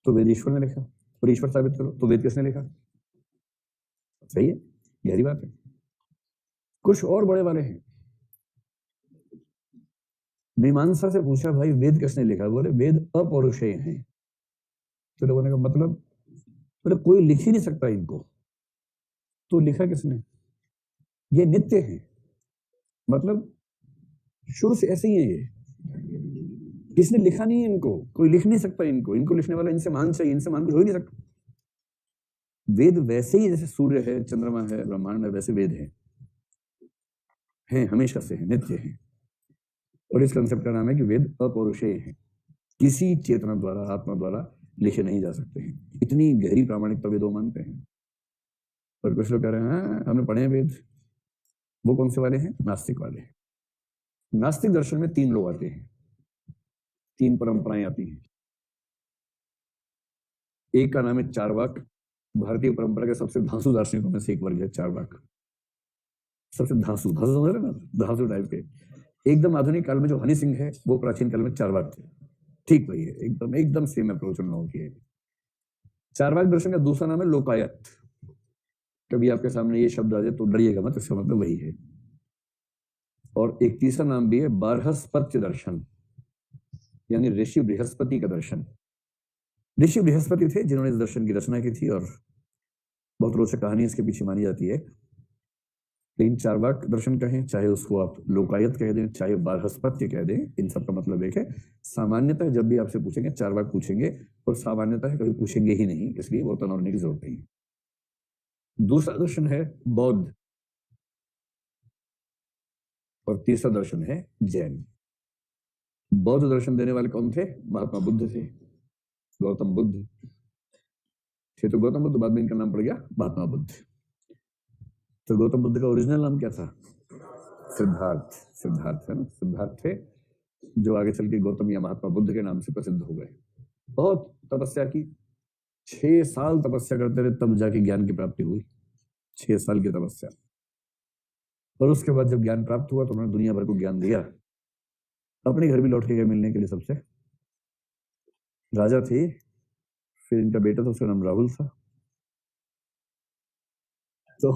तो वेद ईश्वर ने लिखा। और ईश्वर साबित करो तो वेद किसने लिखा, सही है, गहरी बात है। कुछ और बड़े वाले हैं, मीमांसा से पूछा भाई वेद किसने लिखा, बोले वेद अपौरुषेय हैं। तो लोगों ने कहा मतलब, बोले कोई लिख ही नहीं सकता इनको, तो लिखा किसने, ये नित्य है, मतलब शुरू से ऐसे ही है ये, किसने लिखा नहीं है इनको, कोई लिख नहीं सकता इनको, इनको लिखने वाला इनसे महान चाहिए, इनसे महान कुछ हो ही नहीं सकता। वेद वैसे ही जैसे सूर्य है, चंद्रमा है, ब्रह्मांड है, वैसे वेद है हमेशा से है, नित्य है। और इस कंसेप्ट का नाम है कि वेद अपौरुषेय है, किसी चेतना द्वारा, आत्मा द्वारा लिखे नहीं जा सकते हैं। इतनी गहरी प्रामाणिकता वेदों मानते हैं। और कुछ लोग कह रहे हैं हाँ हमने पढ़े हैं वेद, वो कौन से वाले हैं, नास्तिक वाले। नास्तिक दर्शन में 3 लोग आते हैं, 3 परंपराएं आती हैं। एक का नाम है चार्वाक, भारतीय परंपरा के सबसे धांसू दार्शनिकों में से एक वर्ग है चार्वाक। सबसे धांसू, धांसू समझ रहे ना, धांसू टाइप के। एकदम आधुनिक काल में जो हनी सिंह है, वो प्राचीन काल में चार्वाक थे। ठीक वही है, एकदम एकदम सेम अप्रोच उन लोगों की है। चार्वाक दर्शन का दूसरा नाम है लोकायत। कभी आपके सामने ये शब्द आ जाए तो डरिएगा मत, इसका मतलब वही है। और एक तीसरा नाम भी है बारहस्पत्य दर्शन, यानी ऋषि बृहस्पति का दर्शन। ऋषि बृहस्पति थे जिन्होंने इस दर्शन की रचना की थी, और बहुत रोचक कहानी इसके पीछे मानी जाती है। लेकिन चार्वाक दर्शन कहें, चाहे उसको आप लोकायत कह दें, चाहे बारहस्पत्य कह दें, इन सब का मतलब एक है। सामान्यतः जब भी आपसे पूछेंगे चार्वाक पूछेंगे, और सामान्यतः कभी पूछेंगे ही नहीं, इसलिए वो तनाव होने की जरूरत नहीं। दूसरा दर्शन है बौद्ध, और तीसरा दर्शन है जैन। बौद्ध दर्शन देने वाले कौन थे, महात्मा बुद्ध थे, गौतम बुद्ध थे। तो गौतम बुद्ध बाद में इनका नाम पड़ गया महात्मा बुद्ध। तो गौतम बुद्ध का ओरिजिनल नाम क्या था, सिद्धार्थ। सिद्धार्थ है ना, सिद्धार्थ थे, जो आगे चल के गौतम या महात्मा बुद्ध के नाम से प्रसिद्ध हो गए। बहुत तपस्या की, 6 साल तपस्या करते रहे, तब जाके ज्ञान की प्राप्ति हुई। 6 साल की तपस्या, और उसके बाद जब ज्ञान प्राप्त हुआ तो उन्होंने दुनिया भर को ज्ञान दिया। अपने घर भी लौट के गए मिलने के लिए सबसे। राजा थे, फिर इनका बेटा था, उसका नाम राहुल था। तो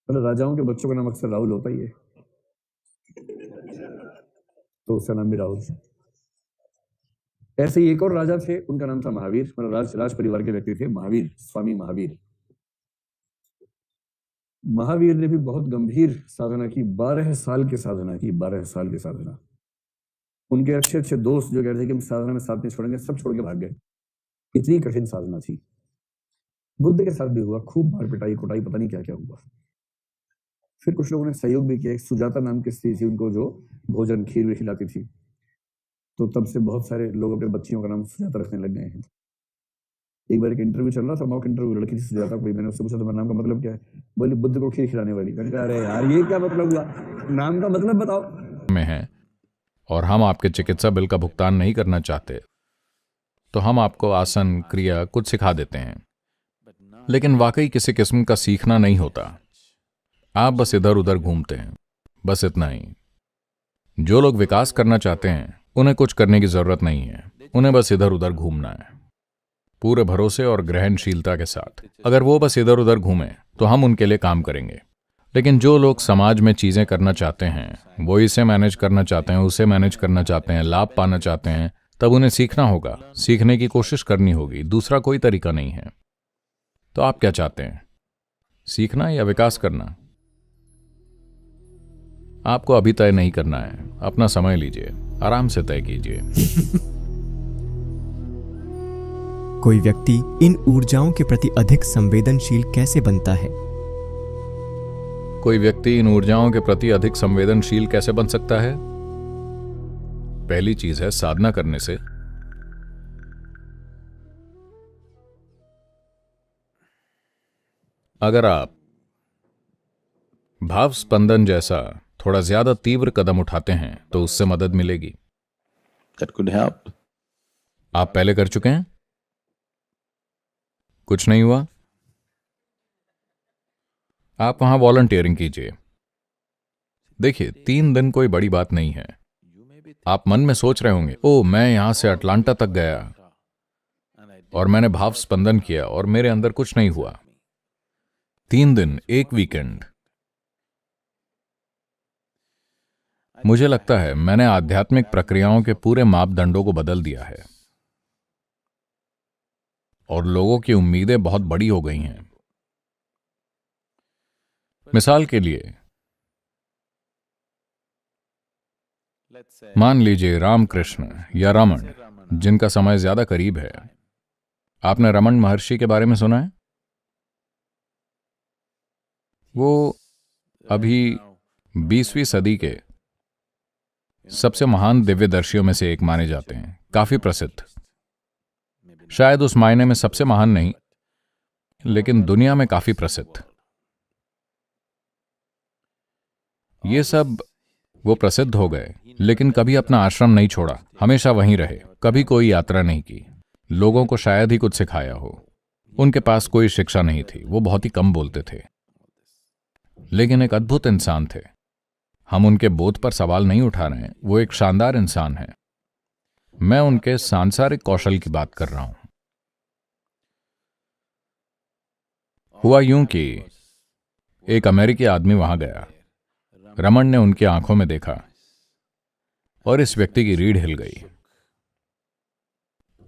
मतलब राजाओं के बच्चों का नाम अक्सर राहुल होता ही है, तो उसका नाम भी राहुल था। ऐसे ही एक और राजा थे, उनका नाम था महावीर, मतलब राज परिवार के व्यक्ति थे, महावीर, स्वामी महावीर। महावीर ने भी बहुत गंभीर साधना की, 12 साल की साधना की, 12 साल की साधना। उनके अच्छे अच्छे दोस्त जो कहते थे कि हम साधना में साथ नहीं छोड़ेंगे, सब छोड़ के भाग गए, इतनी कठिन साधना थी। बुद्ध के साथ भी हुआ, खूब मार पिटाई कुटाई, पता नहीं क्या क्या हुआ। फिर कुछ लोगों ने सहयोग भी किया। एक सुजाता नाम की स्त्री थी, उनको जो भोजन खीर भी खिलाती थी, तो तब से बहुत सारे लोग अपने बच्चियों का नाम सुजाता रखने लग गए हैं। एक बार एक इंटरव्यू चल रहा था, मॉक इंटरव्यू, लड़की थी सुजाता कोई, मैंने उससे पूछा तुम्हारे नाम का मतलब क्या है, बोली बुद्ध को खीर खिलाने वाली। मैंने कहा अरे यार ये क्या मतलब हुआ, नाम का मतलब बताओ। में है और हम आपके चिकित्सा बिल का भुगतान नहीं करना चाहते, तो हम आपको आसन क्रिया कुछ सिखा देते हैं, लेकिन वाकई किसी किस्म का सीखना नहीं होता। आप बस इधर उधर घूमते हैं, बस इतना ही। जो लोग विकास करना चाहते हैं उन्हें कुछ करने की जरूरत नहीं है, उन्हें बस इधर उधर घूमना है, पूरे भरोसे और ग्रहणशीलता के साथ। अगर वो बस इधर उधर घूमें तो हम उनके लिए काम करेंगे। लेकिन जो लोग समाज में चीजें करना चाहते हैं, वो इसे मैनेज करना चाहते हैं, उसे मैनेज करना चाहते हैं, लाभ पाना चाहते हैं, तब उन्हें सीखना होगा, सीखने की कोशिश करनी होगी। दूसरा कोई तरीका नहीं है। तो आप क्या चाहते हैं, सीखना या विकास करना? आपको अभी तय नहीं करना है, अपना समय लीजिए, आराम से तय कीजिए। कोई व्यक्ति इन ऊर्जाओं के प्रति अधिक संवेदनशील कैसे बनता है? कोई व्यक्ति इन ऊर्जाओं के प्रति अधिक संवेदनशील कैसे बन सकता है? पहली चीज है साधना करने से। अगर आप भाव स्पंदन जैसा थोड़ा ज्यादा तीव्र कदम उठाते हैं तो उससे मदद मिलेगी। That could help. आप पहले कर चुके हैं? कुछ नहीं हुआ? आप वहां वॉलंटियरिंग कीजिए। देखिए, 3 दिन कोई बड़ी बात नहीं है। आप मन में सोच रहे होंगे, ओ मैं यहां से अटलांटा तक गया और मैंने भाव स्पंदन किया और मेरे अंदर कुछ नहीं हुआ। 3 दिन, एक वीकेंड। मुझे लगता है मैंने आध्यात्मिक प्रक्रियाओं के पूरे मापदंडों को बदल दिया है और लोगों की उम्मीदें बहुत बड़ी हो गई हैं। मिसाल के लिए, मान लीजिए रामकृष्ण या रमन, जिनका समय ज्यादा करीब है। आपने रमन महर्षि के बारे में सुना है? वो अभी 20वीं सदी के सबसे महान दिव्यदर्शियों में से एक माने जाते हैं, काफी प्रसिद्ध। शायद उस मायने में सबसे महान नहीं, लेकिन दुनिया में काफी प्रसिद्ध। ये सब वो प्रसिद्ध हो गए, लेकिन कभी अपना आश्रम नहीं छोड़ा, हमेशा वहीं रहे, कभी कोई यात्रा नहीं की। लोगों को शायद ही कुछ सिखाया हो। उनके पास कोई शिक्षा नहीं थी, वो बहुत ही कम बोलते थे, लेकिन एक अद्भुत इंसान थे। हम उनके बोध पर सवाल नहीं उठा रहे हैं, वो एक शानदार इंसान है। मैं उनके सांसारिक कौशल की बात कर रहा हूं। हुआ यूं कि एक अमेरिकी आदमी वहां गया। रमन ने उनकी आंखों में देखा और इस व्यक्ति की रीढ़ हिल गई।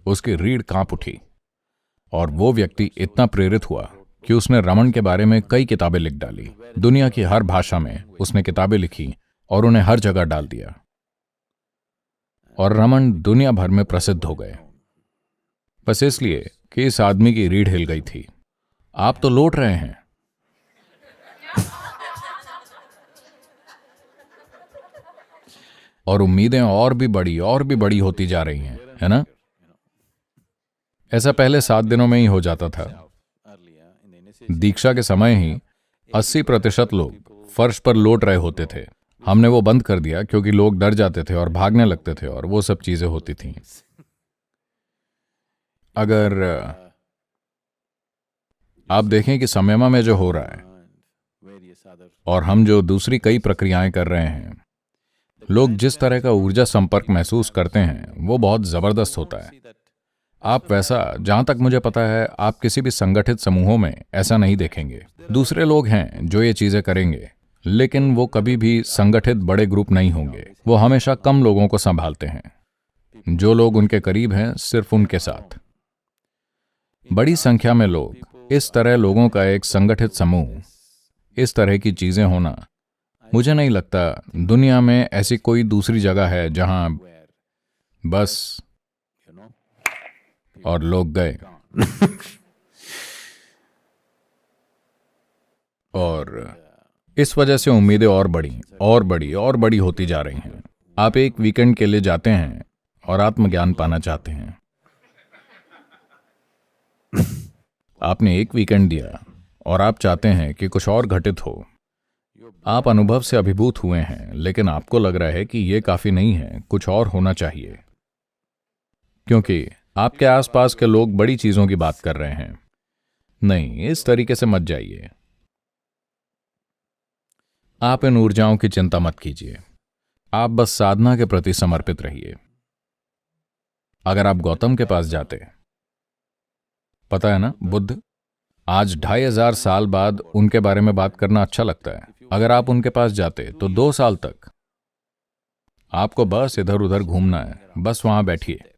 उसकी रीढ़ कांप उठी और वो व्यक्ति इतना प्रेरित हुआ कि उसने रमन के बारे में कई किताबें लिख डाली। दुनिया की हर भाषा में उसने किताबें लिखी और उन्हें हर जगह डाल दिया, और रमन दुनिया भर में प्रसिद्ध हो गए, बस इसलिए कि इस आदमी की रीढ़ हिल गई थी। आप तो लौट रहे हैं। और उम्मीदें और भी बड़ी होती जा रही हैं, है ना? ऐसा पहले 7 दिनों में ही हो जाता था। दीक्षा के समय ही 80% लोग फर्श पर लौट रहे होते थे। हमने वो बंद कर दिया क्योंकि लोग डर जाते थे और भागने लगते थे और वो सब चीजें होती थीं। अगर आप देखें कि संयमा में जो हो रहा है और हम जो दूसरी कई प्रक्रियाएं कर रहे हैं, लोग जिस तरह का ऊर्जा संपर्क महसूस करते हैं वो बहुत जबरदस्त होता है। आप वैसा, जहां तक मुझे पता है, आप किसी भी संगठित समूहों में ऐसा नहीं देखेंगे। दूसरे लोग हैं जो ये चीजें करेंगे, लेकिन वो कभी भी संगठित बड़े ग्रुप नहीं होंगे। वो हमेशा कम लोगों को संभालते हैं, जो लोग उनके करीब हैं, सिर्फ उनके साथ। बड़ी संख्या में लोग, इस तरह लोगों का एक संगठित समूह, इस तरह की चीजें होना, मुझे नहीं लगता दुनिया में ऐसी कोई दूसरी जगह है जहां बस और लोग गए। और इस वजह से उम्मीदें और बड़ी होती जा रही हैं। आप एक वीकेंड के लिए जाते हैं और आत्मज्ञान पाना चाहते हैं। आपने एक वीकेंड दिया और आप चाहते हैं कि कुछ और घटित हो। आप अनुभव से अभिभूत हुए हैं, लेकिन आपको लग रहा है कि यह काफी नहीं है, कुछ और होना चाहिए, क्योंकि आपके आसपास के लोग बड़ी चीजों की बात कर रहे हैं। नहीं, इस तरीके से मत जाइए। आप इन ऊर्जाओं की चिंता मत कीजिए, आप बस साधना के प्रति समर्पित रहिए। अगर आप गौतम के पास जाते, पता है ना, बुद्ध, आज 2500 साल बाद उनके बारे में बात करना अच्छा लगता है। अगर आप उनके पास जाते तो 2 साल तक आपको बस इधर उधर घूमना है, बस वहां बैठिए।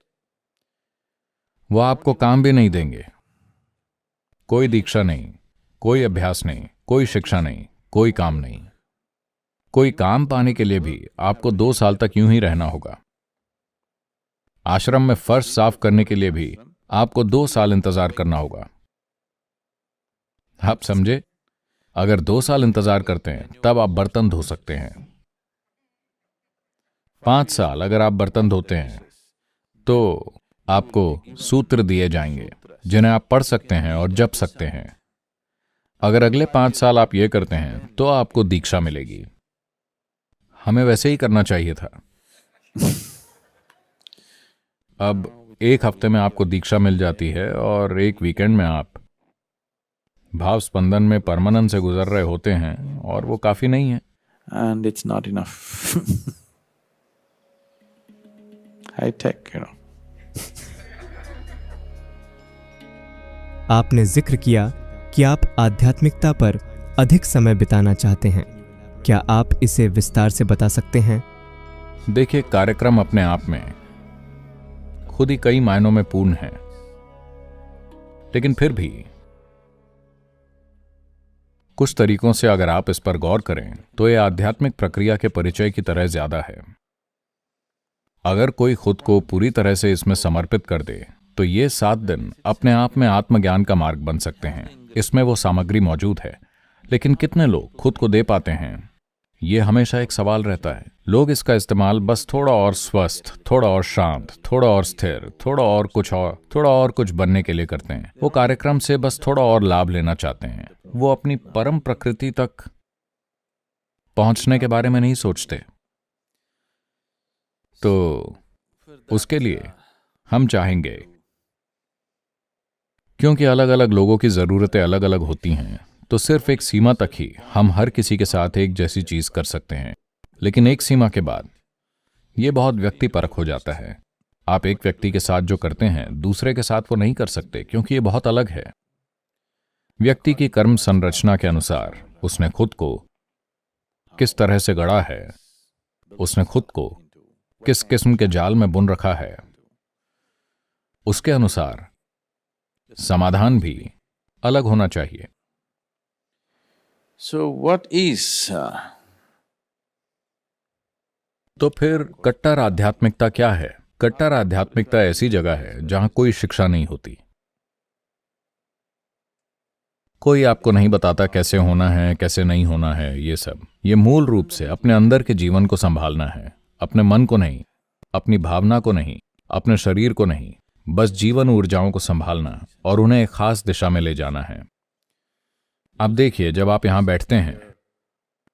वो आपको काम भी नहीं देंगे, कोई दीक्षा नहीं, कोई अभ्यास नहीं, कोई शिक्षा नहीं, कोई काम नहीं। कोई काम पाने के लिए भी आपको 2 साल तक यूं ही रहना होगा। आश्रम में फर्श साफ करने के लिए भी आपको 2 साल इंतजार करना होगा। आप समझे? अगर 2 साल इंतजार करते हैं तब आप बर्तन धो सकते हैं। 5 साल अगर आप बर्तन धोते हैं तो आपको सूत्र दिए जाएंगे जिन्हें आप पढ़ सकते हैं और जप सकते हैं। अगर अगले 5 साल आप ये करते हैं तो आपको दीक्षा मिलेगी। हमें वैसे ही करना चाहिए था। अब 1 हफ्ते में आपको दीक्षा मिल जाती है और 1 वीकेंड में आप भाव स्पंदन में परमानंद से गुजर रहे होते हैं, और वो काफी नहीं है। And it's not enough. High tech, you know. आपने जिक्र किया कि आप आध्यात्मिकता पर अधिक समय बिताना चाहते हैं। क्या आप इसे विस्तार से बता सकते हैं? देखिए, कार्यक्रम अपने आप में खुद ही कई मायनों में पूर्ण है, लेकिन फिर भी कुछ तरीकों से अगर आप इस पर गौर करें तो यह आध्यात्मिक प्रक्रिया के परिचय की तरह ज्यादा है। अगर कोई खुद को पूरी तरह से इसमें समर्पित कर दे तो ये 7 दिन अपने आप में आत्मज्ञान का मार्ग बन सकते हैं। इसमें वो सामग्री मौजूद है, लेकिन कितने लोग खुद को दे पाते हैं, ये हमेशा एक सवाल रहता है। लोग इसका इस्तेमाल बस थोड़ा और स्वस्थ, थोड़ा और शांत, थोड़ा और स्थिर, थोड़ा और कुछ बनने के लिए करते हैं। वो कार्यक्रम से बस थोड़ा और लाभ लेना चाहते हैं। वो अपनी परम प्रकृति तक पहुंचने के बारे में नहीं सोचते। तो उसके लिए हम चाहेंगे, क्योंकि अलग अलग लोगों की जरूरतें अलग अलग होती हैं, तो सिर्फ एक सीमा तक ही हम हर किसी के साथ एक जैसी चीज कर सकते हैं। लेकिन एक सीमा के बाद यह बहुत व्यक्तिपरक हो जाता है। आप एक व्यक्ति के साथ जो करते हैं दूसरे के साथ वो नहीं कर सकते, क्योंकि ये बहुत अलग है। व्यक्ति की कर्म संरचना के अनुसार उसने खुद को किस तरह से गढ़ा है, उसने खुद को किस किस्म के जाल में बुन रखा है, उसके अनुसार समाधान भी अलग होना चाहिए। So what is तो फिर कट्टर आध्यात्मिकता क्या है? कट्टर आध्यात्मिकता ऐसी जगह है जहां कोई शिक्षा नहीं होती। कोई आपको नहीं बताता कैसे होना है, कैसे नहीं होना है। ये सब, ये मूल रूप से अपने अंदर के जीवन को संभालना है। अपने मन को नहीं, अपनी भावना को नहीं, अपने शरीर को नहीं, बस जीवन ऊर्जाओं को संभालना और उन्हें एक खास दिशा में ले जाना है। अब देखिए, जब आप यहां बैठते हैं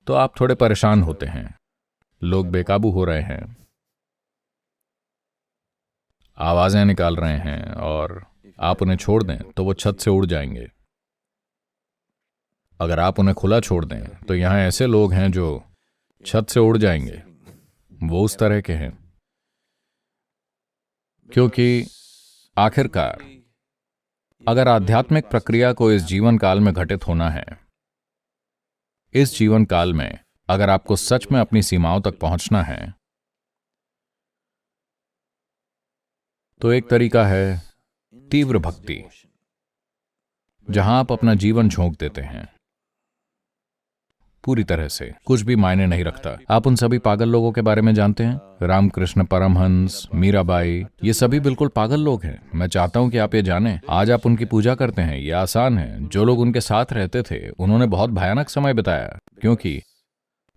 तो आप थोड़े परेशान होते हैं। लोग बेकाबू हो रहे हैं, आवाजें निकाल रहे हैं, और आप उन्हें छोड़ दें तो वो छत से उड़ जाएंगे। अगर आप उन्हें खुला छोड़ दें तो यहां ऐसे लोग हैं जो छत से उड़ जाएंगे। वो उस तरह के हैं, क्योंकि आखिरकार अगर आध्यात्मिक प्रक्रिया को इस जीवन काल में घटित होना है, इस जीवन काल में अगर आपको सच में अपनी सीमाओं तक पहुंचना है, तो एक तरीका है तीव्र भक्ति, जहां आप अपना जीवन झोंक देते हैं पूरी तरह से। कुछ भी मायने नहीं रखता। आप उन सभी पागल लोगों के बारे में जानते हैं, रामकृष्ण परमहंस, मीराबाई, ये सभी बिल्कुल पागल लोग हैं। मैं चाहता हूं कि आप ये जानें। आज आप उनकी पूजा करते हैं, ये आसान है। जो लोग उनके साथ रहते थे उन्होंने बहुत भयानक समय बिताया, क्योंकि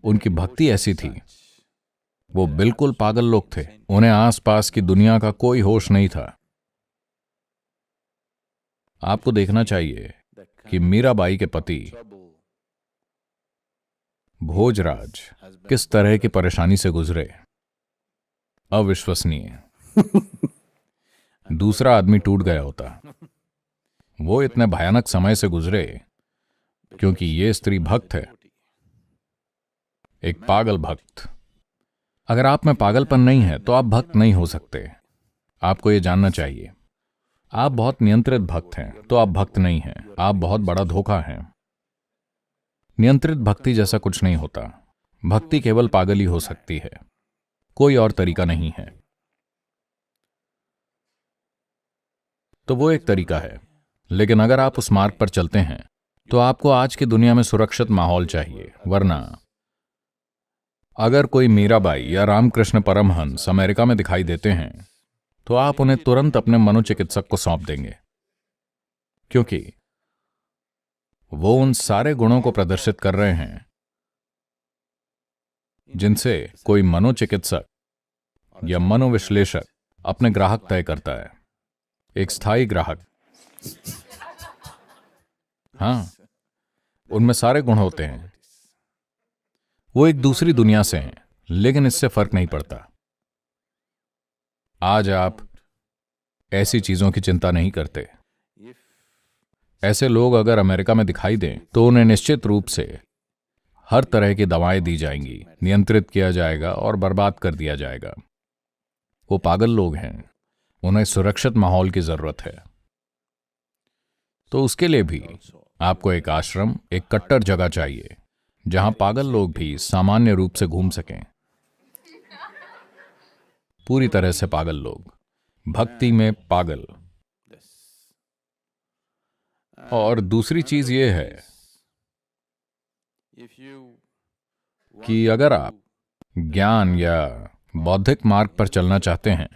उनकी भक्ति ऐसी थी। वो बिल्कुल पागल लोग थे। उन्हें आसपास की दुनिया का कोई होश नहीं था। आपको देखना चाहिए कि मीराबाई के पति भोजराज किस तरह की परेशानी से गुजरे। अविश्वसनीय। दूसरा आदमी टूट गया होता। वो इतने भयानक समय से गुजरे क्योंकि ये स्त्री भक्त है, एक पागल भक्त। अगर आप में पागलपन नहीं है तो आप भक्त नहीं हो सकते। आपको ये जानना चाहिए। आप बहुत नियंत्रित भक्त हैं तो आप भक्त नहीं हैं। आप बहुत बड़ा धोखा हैं। नियंत्रित भक्ति जैसा कुछ नहीं होता। भक्ति केवल पागल ही हो सकती है, कोई और तरीका नहीं है। तो वो एक तरीका है, लेकिन अगर आप उस मार्ग पर चलते हैं तो आपको आज की दुनिया में सुरक्षित माहौल चाहिए। वरना अगर कोई मीराबाई या रामकृष्ण परमहंस अमेरिका में दिखाई देते हैं तो आप उन्हें तुरंत अपने मनोचिकित्सक को सौंप देंगे, क्योंकि वो उन सारे गुणों को प्रदर्शित कर रहे हैं जिनसे कोई मनोचिकित्सक या मनोविश्लेषक अपने ग्राहक तय करता है। एक स्थायी ग्राहक। हाँ, उनमें सारे गुण होते हैं। वो एक दूसरी दुनिया से हैं, लेकिन इससे फर्क नहीं पड़ता। आज आप ऐसी चीजों की चिंता नहीं करते। ऐसे लोग अगर अमेरिका में दिखाई दें तो उन्हें निश्चित रूप से हर तरह की दवाएं दी जाएंगी, नियंत्रित किया जाएगा और बर्बाद कर दिया जाएगा। वो पागल लोग हैं, उन्हें सुरक्षित माहौल की जरूरत है। तो उसके लिए भी आपको एक आश्रम, एक कट्टर जगह चाहिए जहां पागल लोग भी सामान्य रूप से घूम सकें। पूरी तरह से पागल लोग, भक्ति में पागल। और दूसरी चीज यह है कि अगर आप ज्ञान या बौद्धिक मार्ग पर चलना चाहते हैं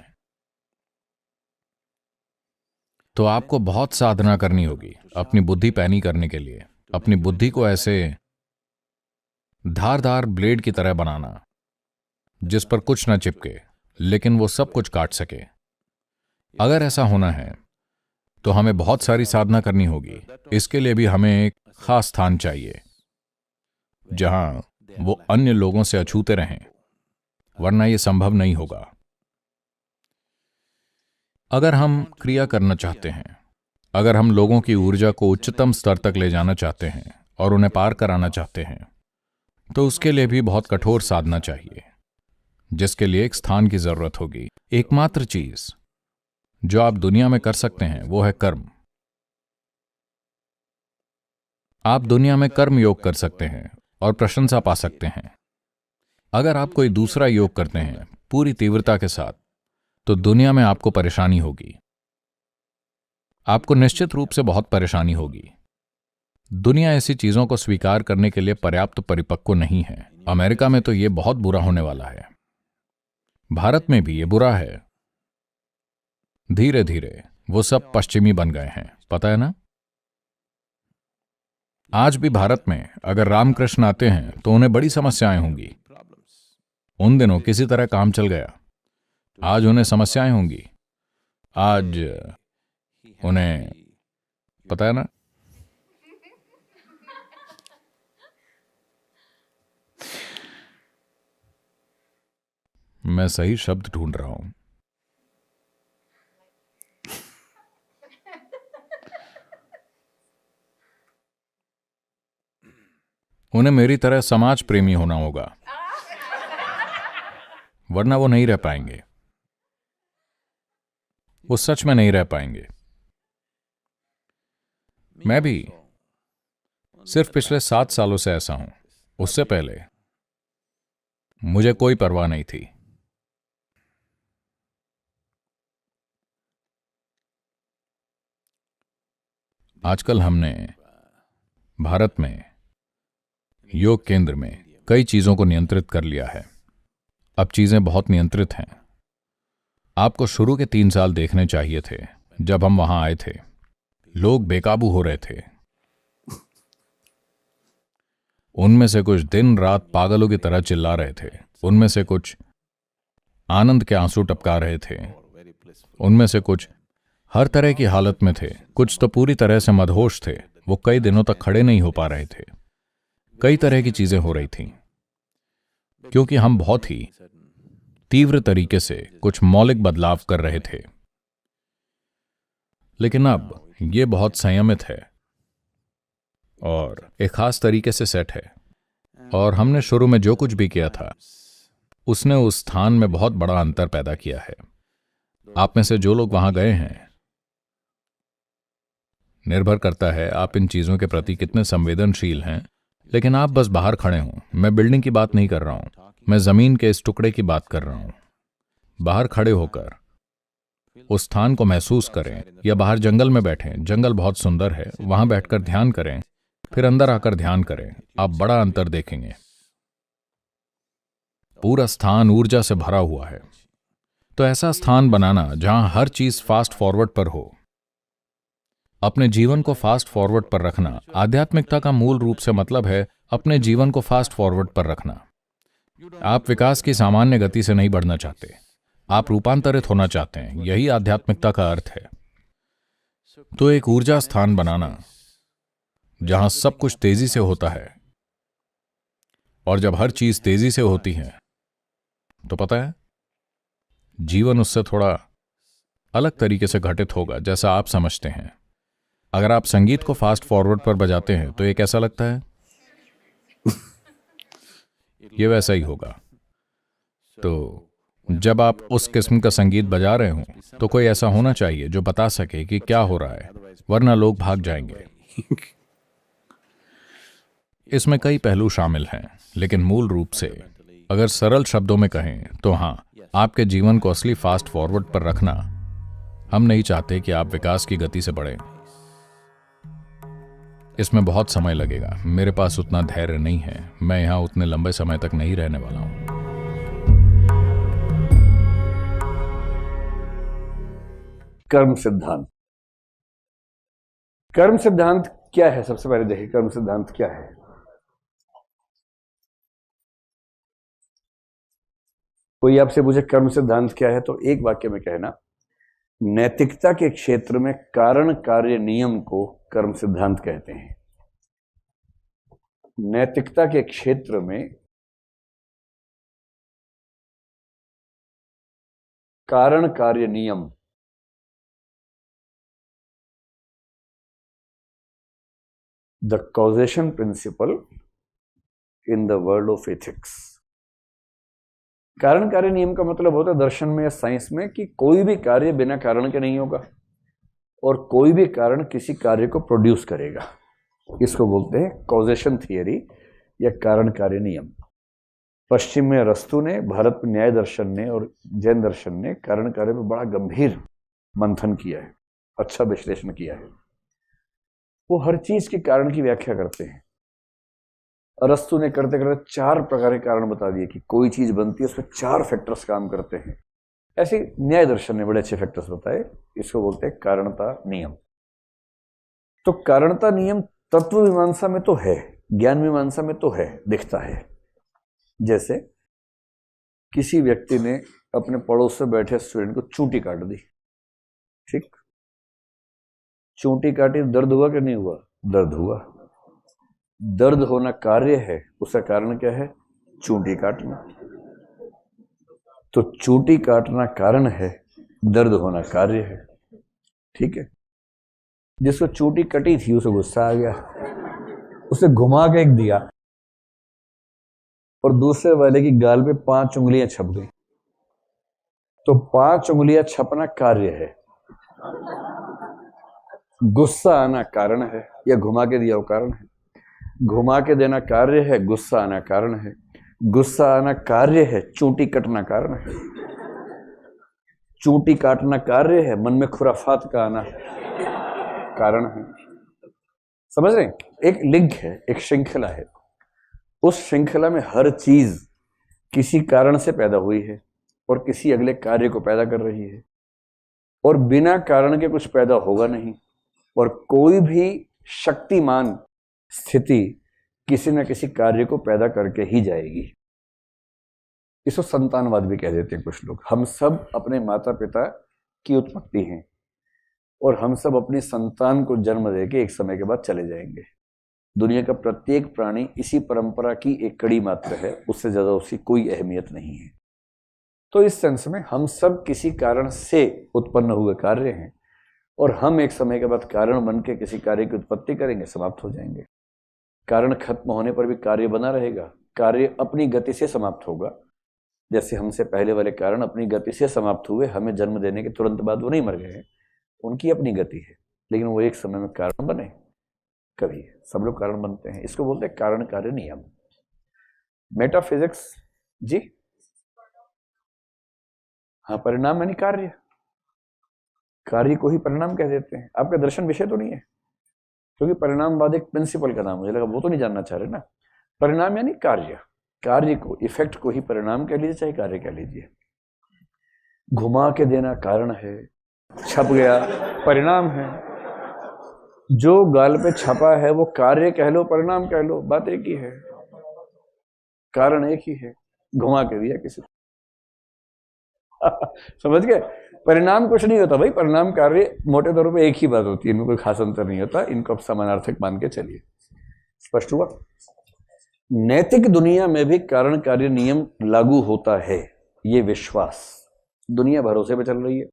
तो आपको बहुत साधना करनी होगी अपनी बुद्धि पैनी करने के लिए। अपनी बुद्धि को ऐसे धारदार ब्लेड की तरह बनाना जिस पर कुछ न चिपके लेकिन वो सब कुछ काट सके। अगर ऐसा होना है तो हमें बहुत सारी साधना करनी होगी। इसके लिए भी हमें एक खास स्थान चाहिए जहां वो अन्य लोगों से अछूते रहें, वरना यह संभव नहीं होगा। अगर हम क्रिया करना चाहते हैं, अगर हम लोगों की ऊर्जा को उच्चतम स्तर तक ले जाना चाहते हैं और उन्हें पार कराना चाहते हैं, तो उसके लिए भी बहुत कठोर साधना चाहिए, जिसके लिए एक स्थान की जरूरत होगी। एकमात्र चीज जो आप दुनिया में कर सकते हैं वो है कर्म। आप दुनिया में कर्म योग कर सकते हैं और प्रशंसा पा सकते हैं। अगर आप कोई दूसरा योग करते हैं पूरी तीव्रता के साथ, तो दुनिया में आपको परेशानी होगी। आपको निश्चित रूप से बहुत परेशानी होगी। दुनिया ऐसी चीजों को स्वीकार करने के लिए पर्याप्त परिपक्व नहीं है। अमेरिका में तो यह बहुत बुरा होने वाला है। भारत में भी यह बुरा है। धीरे धीरे वो सब पश्चिमी बन गए हैं, पता है ना? आज भी भारत में अगर रामकृष्ण आते हैं तो उन्हें बड़ी समस्याएं होंगी। उन दिनों किसी तरह काम चल गया, आज उन्हें समस्याएं होंगी। आज उन्हें पता है ना? मैं सही शब्द ढूंढ रहा हूं। उन्हें मेरी तरह समाज प्रेमी होना होगा, वरना वो नहीं रह पाएंगे। वो सच में नहीं रह पाएंगे। मैं भी सिर्फ पिछले 7 सालों से ऐसा हूं। उससे पहले मुझे कोई परवाह नहीं थी। आजकल हमने भारत में योग केंद्र में कई चीजों को नियंत्रित कर लिया है। अब चीजें बहुत नियंत्रित हैं। आपको शुरू के 3 साल देखने चाहिए थे। जब हम वहां आए थे लोग बेकाबू हो रहे थे। उनमें से कुछ दिन रात पागलों की तरह चिल्ला रहे थे। उनमें से कुछ आनंद के आंसू टपका रहे थे। उनमें से कुछ हर तरह की हालत में थे। कुछ तो पूरी तरह से मदहोश थे। वो कई दिनों तक खड़े नहीं हो पा रहे थे। कई तरह की चीजें हो रही थीं, क्योंकि हम बहुत ही तीव्र तरीके से कुछ मौलिक बदलाव कर रहे थे। लेकिन अब यह बहुत संयमित है और एक खास तरीके से सेट है। और हमने शुरू में जो कुछ भी किया था उसने उस स्थान में बहुत बड़ा अंतर पैदा किया है। आप में से जो लोग वहां गए हैं, निर्भर करता है आप इन चीजों के प्रति कितने संवेदनशील हैं। लेकिन आप बस बाहर खड़े हों। मैं बिल्डिंग की बात नहीं कर रहा हूं, मैं जमीन के इस टुकड़े की बात कर रहा हूं। बाहर खड़े होकर उस स्थान को महसूस करें, या बाहर जंगल में बैठें। जंगल बहुत सुंदर है, वहां बैठकर ध्यान करें, फिर अंदर आकर ध्यान करें। आप बड़ा अंतर देखेंगे। पूरा स्थान ऊर्जा से भरा हुआ है। तो ऐसा स्थान बनाना जहां हर चीज फास्ट फॉरवर्ड पर हो, अपने जीवन को फास्ट फॉरवर्ड पर रखना। आध्यात्मिकता का मूल रूप से मतलब है अपने जीवन को फास्ट फॉरवर्ड पर रखना। आप विकास की सामान्य गति से नहीं बढ़ना चाहते, आप रूपांतरित होना चाहते हैं। यही आध्यात्मिकता का अर्थ है। तो एक ऊर्जा स्थान बनाना जहां सब कुछ तेजी से होता है, और जब हर चीज तेजी से होती है तो पता है जीवन उससे थोड़ा अलग तरीके से घटित होगा, जैसा आप समझते हैं। अगर आप संगीत को फास्ट फॉरवर्ड पर बजाते हैं तो ये कैसा लगता है? ये वैसा ही होगा। तो जब आप उस किस्म का संगीत बजा रहे हो तो कोई ऐसा होना चाहिए जो बता सके कि क्या हो रहा है, वरना लोग भाग जाएंगे। इसमें कई पहलू शामिल हैं, लेकिन मूल रूप से अगर सरल शब्दों में कहें तो हाँ, आपके जीवन को असली फास्ट फॉरवर्ड पर रखना। हम नहीं चाहते कि आप विकास की गति से बढ़ें। इसमें बहुत समय लगेगा, मेरे पास उतना धैर्य नहीं है, मैं यहां उतने लंबे समय तक नहीं रहने वाला हूं। कर्म सिद्धांत। कर्म सिद्धांत क्या है? सबसे पहले देखिए कर्म सिद्धांत क्या है। कोई आपसे पूछे कर्म सिद्धांत क्या है तो एक वाक्य में कहना, नैतिकता के क्षेत्र में कारण कार्य नियम को कर्म सिद्धांत कहते हैं। नैतिकता के क्षेत्र में कारण कार्य नियम, the causation principle in the world of ethics. कारण कार्य नियम का मतलब होता है दर्शन में या साइंस में कि कोई भी कार्य बिना कारण के नहीं होगा और कोई भी कारण किसी कार्य को प्रोड्यूस करेगा। इसको बोलते हैं कॉजेशन थियरी या कारण कार्य नियम। पश्चिम में अरस्तु ने, भारत में न्याय दर्शन ने और जैन दर्शन ने कारण कार्य में बड़ा गंभीर मंथन किया है, अच्छा विश्लेषण किया है। वो हर चीज के कारण की व्याख्या करते हैं। अरस्तु ने करते करते 4 प्रकार के कारण बता दिए कि कोई चीज बनती है उसमें 4 फैक्टर्स काम करते हैं। ऐसे न्याय दर्शन ने बड़े अच्छे फैक्टर्स बताए, इसको बोलते हैं कारणता नियम। तो कारणता नियम तत्व मीमांसा में तो है, ज्ञान मीमांसा में तो है, दिखता है। जैसे किसी व्यक्ति ने अपने पड़ोस में बैठे स्टूडेंट को चूंटी काट दी, ठीक, चूंटी काटी, दर्द हुआ कि नहीं हुआ? दर्द हुआ। दर्द होना कार्य है, उसका कारण क्या है? चूंटी काटना। तो चूंटी काटना कारण है, दर्द होना कार्य है, ठीक है। जिसको चूंटी कटी थी उसे गुस्सा आ गया, उसे घुमा के एक दिया और दूसरे वाले की गाल पे 5 उंगलियां छप गई। तो 5 उंगलियां छपना कार्य है, गुस्सा आना कारण है, या घुमा के दिया वो कारण है। घुमा के देना कार्य है, गुस्सा आना कारण है। गुस्सा आना कार्य है, चूंटी कटना कारण है। चूंटी काटना कार्य है, मन में खुराफात का आना कारण है। समझ रहे हैं? एक लिंक है, एक श्रृंखला है। उस श्रृंखला में हर चीज किसी कारण से पैदा हुई है और किसी अगले कार्य को पैदा कर रही है, और बिना कारण के कुछ पैदा होगा नहीं। और कोई भी शक्तिमान स्थिति किसी न किसी कार्य को पैदा करके ही जाएगी। इसको संतानवाद भी कह देते हैं कुछ लोग। हम सब अपने माता पिता की उत्पत्ति हैं और हम सब अपनी संतान को जन्म देके एक समय के बाद चले जाएंगे। दुनिया का प्रत्येक प्राणी इसी परंपरा की एक कड़ी मात्र है, उससे ज्यादा उसकी कोई अहमियत नहीं है। तो इस सेंस में हम सब किसी कारण से उत्पन्न हुए कार्य हैं और हम एक समय के बाद कारण बन के किसी कार्य की उत्पत्ति करेंगे, समाप्त हो जाएंगे। कारण खत्म होने पर भी कार्य बना रहेगा, कार्य अपनी गति से समाप्त होगा। जैसे हमसे पहले वाले कारण अपनी गति से समाप्त हुए, हमें जन्म देने के तुरंत बाद वो नहीं मर गए, उनकी अपनी गति है, लेकिन वो एक समय में कारण बने। कभी सब लोग कारण बनते हैं, इसको बोलते हैं कारण कार्य नियम। मेटाफिजिक्स जी, हाँ, परिणाम यानी कार्य, कार्य को ही परिणाम कह देते हैं। आपका दर्शन विषय तो नहीं है, क्योंकि परिणामवाद एक प्रिंसिपल का नाम, मुझे लगा वो तो नहीं जानना चाह रहे ना। परिणाम यानी कार्य, कार्य को, इफेक्ट को ही परिणाम कह लीजिए चाहे कार्य कह लीजिए। घुमा के देना कारण है, छप गया परिणाम है। जो गाल पे छपा है वो कार्य कह लो, परिणाम कह लो, बात एक ही है, कारण एक ही है, घुमा के दिया किसी समझ गए? परिणाम कुछ नहीं होता भाई, परिणाम कार्य मोटे तौर पे एक ही बात होती है, इनमें कोई खास अंतर नहीं होता, इनको आप समानार्थक मान के चलिए। स्पष्ट हुआ? नैतिक दुनिया में भी कारण कार्य नियम लागू होता है, ये विश्वास। दुनिया भरोसे पे चल रही है।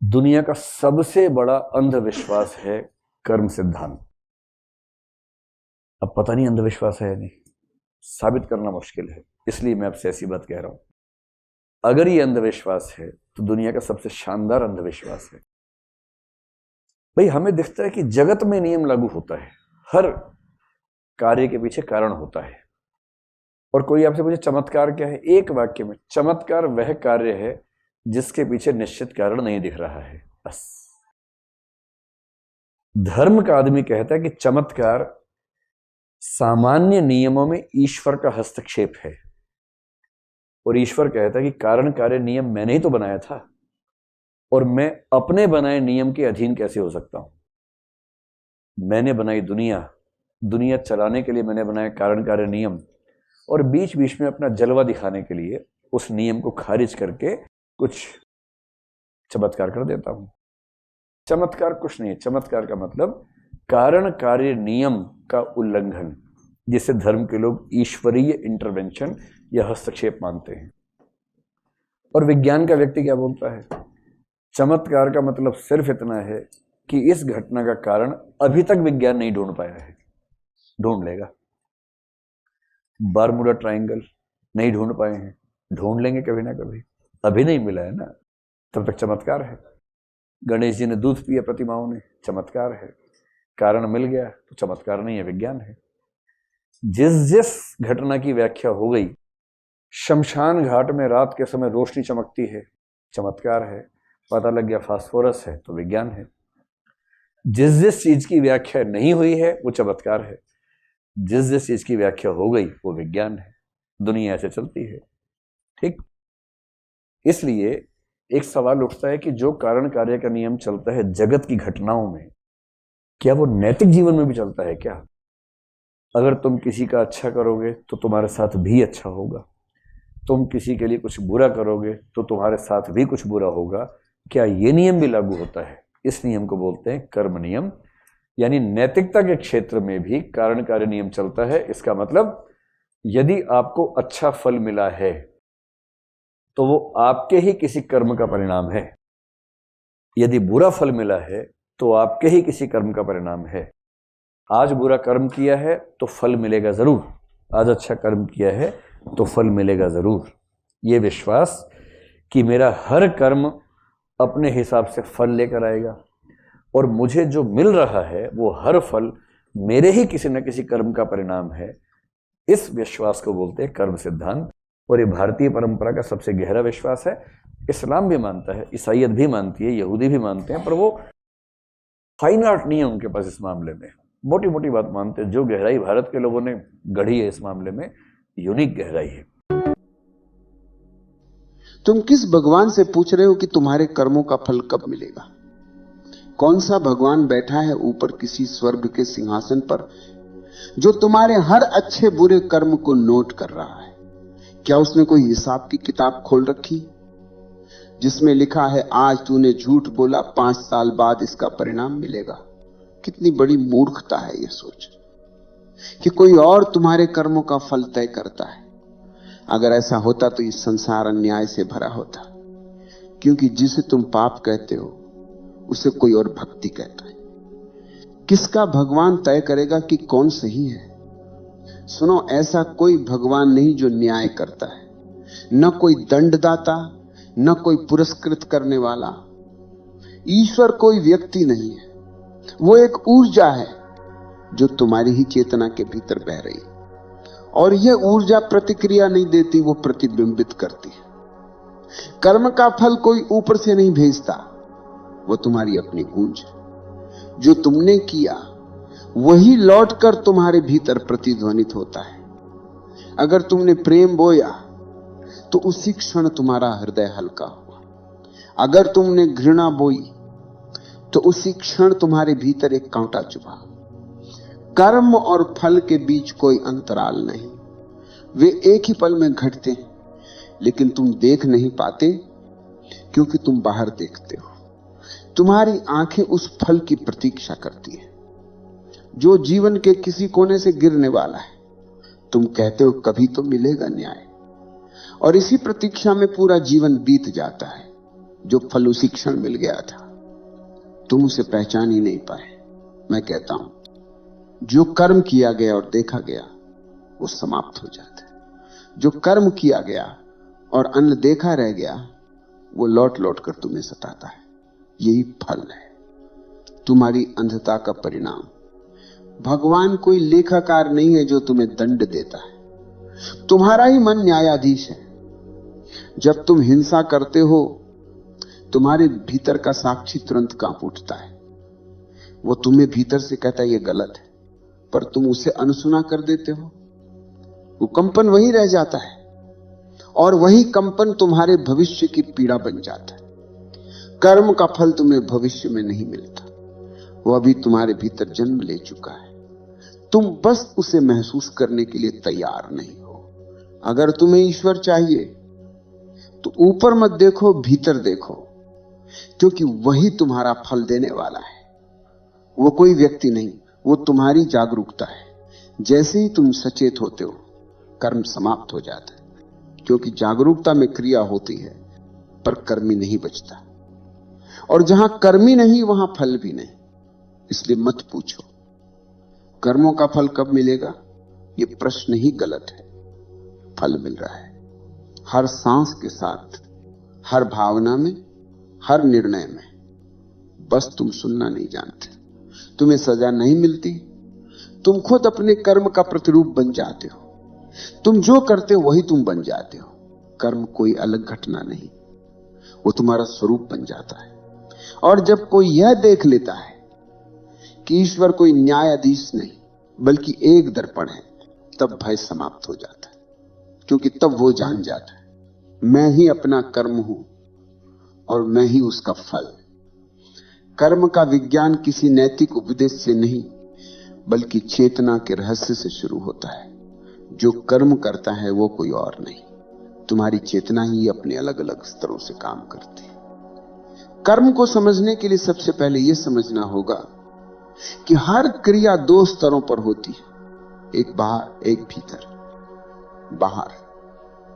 दुनिया का सबसे बड़ा अंधविश्वास है कर्म सिद्धांत। अब पता नहीं अंधविश्वास है या नहीं, साबित करना मुश्किल है, इसलिए मैं आपसे ऐसी बात कह रहा हूं। अगर ये अंधविश्वास है तो दुनिया का सबसे शानदार अंधविश्वास है। भाई हमें दिखता है कि जगत में नियम लागू होता है, हर कार्य के पीछे कारण होता है। और कोई आपसे पूछे चमत्कार क्या है, एक वाक्य में, चमत्कार वह कार्य है जिसके पीछे निश्चित कारण नहीं दिख रहा है, बस। धर्म का आदमी कहता है कि चमत्कार सामान्य नियमों में ईश्वर का हस्तक्षेप है, और ईश्वर कहता है कि कारण कार्य नियम मैंने ही तो बनाया था, और मैं अपने बनाए नियम के अधीन कैसे हो सकता हूं। मैंने बनाई दुनिया, दुनिया चलाने के लिए मैंने बनाया कारण कार्य नियम, और बीच बीच में अपना जलवा दिखाने के लिए उस नियम को खारिज करके कुछ चमत्कार कर देता हूं। चमत्कार कुछ नहीं है, चमत्कार का मतलब कारण कार्य नियम का उल्लंघन, जिसे धर्म के लोग ईश्वरीय इंटरवेंशन या हस्तक्षेप मानते हैं। और विज्ञान का व्यक्ति क्या बोलता है, चमत्कार का मतलब सिर्फ इतना है कि इस घटना का कारण अभी तक विज्ञान नहीं ढूंढ पाया है, ढूंढ लेगा। बारमूडा ट्रायंगल नहीं ढूंढ पाए हैं, ढूंढ लेंगे कभी ना कभी, अभी नहीं मिला है ना, तब तक चमत्कार है। गणेश जी ने दूध पिया प्रतिमाओं ने, चमत्कार है। कारण मिल गया तो चमत्कार नहीं है, विज्ञान है। जिस जिस घटना की व्याख्या हो गई, शमशान घाट में रात के समय रोशनी चमकती है, चमत्कार है। पता लग गया फास्फोरस है, तो विज्ञान है। जिस जिस चीज की व्याख्या नहीं हुई है वो चमत्कार है, जिस जिस चीज की व्याख्या हो गई वो विज्ञान है। दुनिया ऐसे चलती है, ठीक। इसलिए एक सवाल उठता है कि जो कारण कार्य का नियम चलता है जगत की घटनाओं में, क्या वो नैतिक जीवन में भी चलता है क्या? अगर तुम किसी का अच्छा करोगे तो तुम्हारे साथ भी अच्छा होगा, तुम किसी के लिए कुछ बुरा करोगे तो तुम्हारे साथ भी कुछ बुरा होगा। क्या ये नियम भी लागू होता है? इस नियम को बोलते हैं कर्म नियम। यानी नैतिकता के क्षेत्र में भी कारण कार्य नियम चलता है। इसका मतलब यदि आपको अच्छा फल मिला है तो वो आपके ही किसी कर्म का परिणाम है, यदि बुरा फल मिला है तो आपके ही किसी कर्म का परिणाम है। आज बुरा कर्म किया है तो फल मिलेगा जरूर, आज अच्छा कर्म किया है तो फल मिलेगा जरूर। ये विश्वास कि मेरा हर कर्म अपने हिसाब से फल लेकर आएगा, और मुझे जो मिल रहा है वो हर फल मेरे ही किसी न किसी कर्म का परिणाम है, इस विश्वास को बोलते हैं कर्म सिद्धांत। और ये भारतीय परंपरा का सबसे गहरा विश्वास है। इस्लाम भी मानता है, ईसाईयत भी मानती है, यहूदी भी मानते हैं, पर वो फाइन आर्ट नहीं है उनके पास इस मामले में, मोटी मोटी बात मानते हैं। जो गहराई भारत के लोगों ने गढ़ी है इस मामले में, यूनिक गहराई है। तुम किस भगवान से पूछ रहे हो कि तुम्हारे कर्मों का फल कब मिलेगा? कौन सा भगवान बैठा है ऊपर किसी स्वर्ग के सिंहासन पर, जो तुम्हारे हर अच्छे बुरे कर्म को नोट कर रहा है? क्या उसने कोई हिसाब की किताब खोल रखी जिसमें लिखा है आज तूने झूठ बोला, 5 साल बाद इसका परिणाम मिलेगा? कितनी बड़ी मूर्खता है यह सोच कि कोई और तुम्हारे कर्मों का फल तय करता है। अगर ऐसा होता तो ये संसार अन्याय से भरा होता, क्योंकि जिसे तुम पाप कहते हो उसे कोई और भक्ति कहता है। किसका भगवान तय करेगा कि कौन सही है? सुनो, ऐसा कोई भगवान नहीं जो न्याय करता है, न कोई दंडदाता, न कोई पुरस्कृत करने वाला। ईश्वर कोई व्यक्ति नहीं है, वो एक ऊर्जा है जो तुम्हारी ही चेतना के भीतर बह रही है, और यह ऊर्जा प्रतिक्रिया नहीं देती, वो प्रतिबिंबित करती है। कर्म का फल कोई ऊपर से नहीं भेजता, वो तुम्हारी अपनी गूंज है। जो तुमने किया वही लौटकर तुम्हारे भीतर प्रतिध्वनित होता है। अगर तुमने प्रेम बोया तो उसी क्षण तुम्हारा हृदय हल्का हुआ। अगर तुमने घृणा बोई तो उसी क्षण तुम्हारे भीतर एक कांटा चुभा। कर्म और फल के बीच कोई अंतराल नहीं, वे एक ही पल में घटते हैं, लेकिन तुम देख नहीं पाते क्योंकि तुम बाहर देखते हो। तुम्हारी आंखें उस फल की प्रतीक्षा करती है जो जीवन के किसी कोने से गिरने वाला है। तुम कहते हो कभी तो मिलेगा न्याय, और इसी प्रतीक्षा में पूरा जीवन बीत जाता है। जो फल उसी क्षण मिल गया था, तुम उसे पहचान ही नहीं पाए। मैं कहता हूं जो कर्म किया गया और देखा गया वो समाप्त हो जाता है। जो कर्म किया गया और अनदेखा रह गया वो लौट लौट कर तुम्हें सताता है। यही फल है, तुम्हारी अंधता का परिणाम। भगवान कोई लेखाकार नहीं है जो तुम्हें दंड देता है, तुम्हारा ही मन न्यायाधीश है। जब तुम हिंसा करते हो तुम्हारे भीतर का साक्षी तुरंत कांप उठता है। वो तुम्हें भीतर से कहता है ये गलत है, पर तुम उसे अनसुना कर देते हो। वो कंपन वही रह जाता है और वही कंपन तुम्हारे भविष्य की पीड़ा बन जाता है। कर्म का फल तुम्हें भविष्य में नहीं मिलता, वो अभी तुम्हारे भीतर जन्म ले चुका है। तुम बस उसे महसूस करने के लिए तैयार नहीं हो। अगर तुम्हें ईश्वर चाहिए तो ऊपर मत देखो, भीतर देखो, क्योंकि वही तुम्हारा फल देने वाला है। वो कोई व्यक्ति नहीं, वो तुम्हारी जागरूकता है। जैसे ही तुम सचेत होते हो कर्म समाप्त हो जाता है, क्योंकि जागरूकता में क्रिया होती है पर कर्मी नहीं बचता, और जहां कर्मी नहीं वहां फल भी नहीं। इसलिए मत पूछो कर्मों का फल कब मिलेगा, ये प्रश्न ही गलत है। फल मिल रहा है हर सांस के साथ, हर भावना में, हर निर्णय में। बस तुम सुनना नहीं जानते। तुम्हें सजा नहीं मिलती, तुम खुद अपने कर्म का प्रतिरूप बन जाते हो। तुम जो करते हो वही तुम बन जाते हो। कर्म कोई अलग घटना नहीं, वो तुम्हारा स्वरूप बन जाता है। और जब कोई यह देख लेता है कि ईश्वर कोई न्यायाधीश नहीं बल्कि एक दर्पण है, तब भय समाप्त हो जाता है। क्योंकि तब वो जान जाता है मैं ही अपना कर्म हूं और मैं ही उसका फल। कर्म का विज्ञान किसी नैतिक उपदेश से नहीं बल्कि चेतना के रहस्य से शुरू होता है। जो कर्म करता है वो कोई और नहीं, तुम्हारी चेतना ही अपने अलग अलग स्तरों से काम करती है। कर्म को समझने के लिए सबसे पहले यह समझना होगा कि हर क्रिया दो स्तरों पर होती है, एक बाहर एक भीतर। बाहर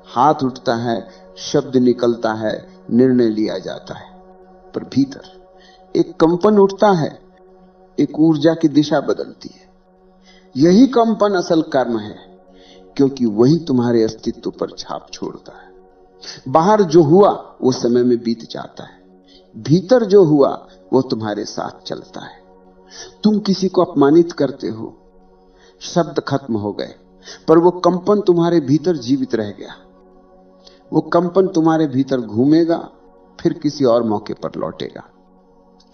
हाथ उठता है, शब्द निकलता है, निर्णय लिया जाता है, पर भीतर एक कंपन उठता है, एक ऊर्जा की दिशा बदलती है। यही कंपन असल कर्म है, क्योंकि वही तुम्हारे अस्तित्व पर छाप छोड़ता है। बाहर जो हुआ वो समय में बीत जाता है, भीतर जो हुआ वो तुम्हारे साथ चलता है। तुम किसी को अपमानित करते हो, शब्द खत्म हो गए, पर वो कंपन तुम्हारे भीतर जीवित रह गया। वो कंपन तुम्हारे भीतर घूमेगा, फिर किसी और मौके पर लौटेगा,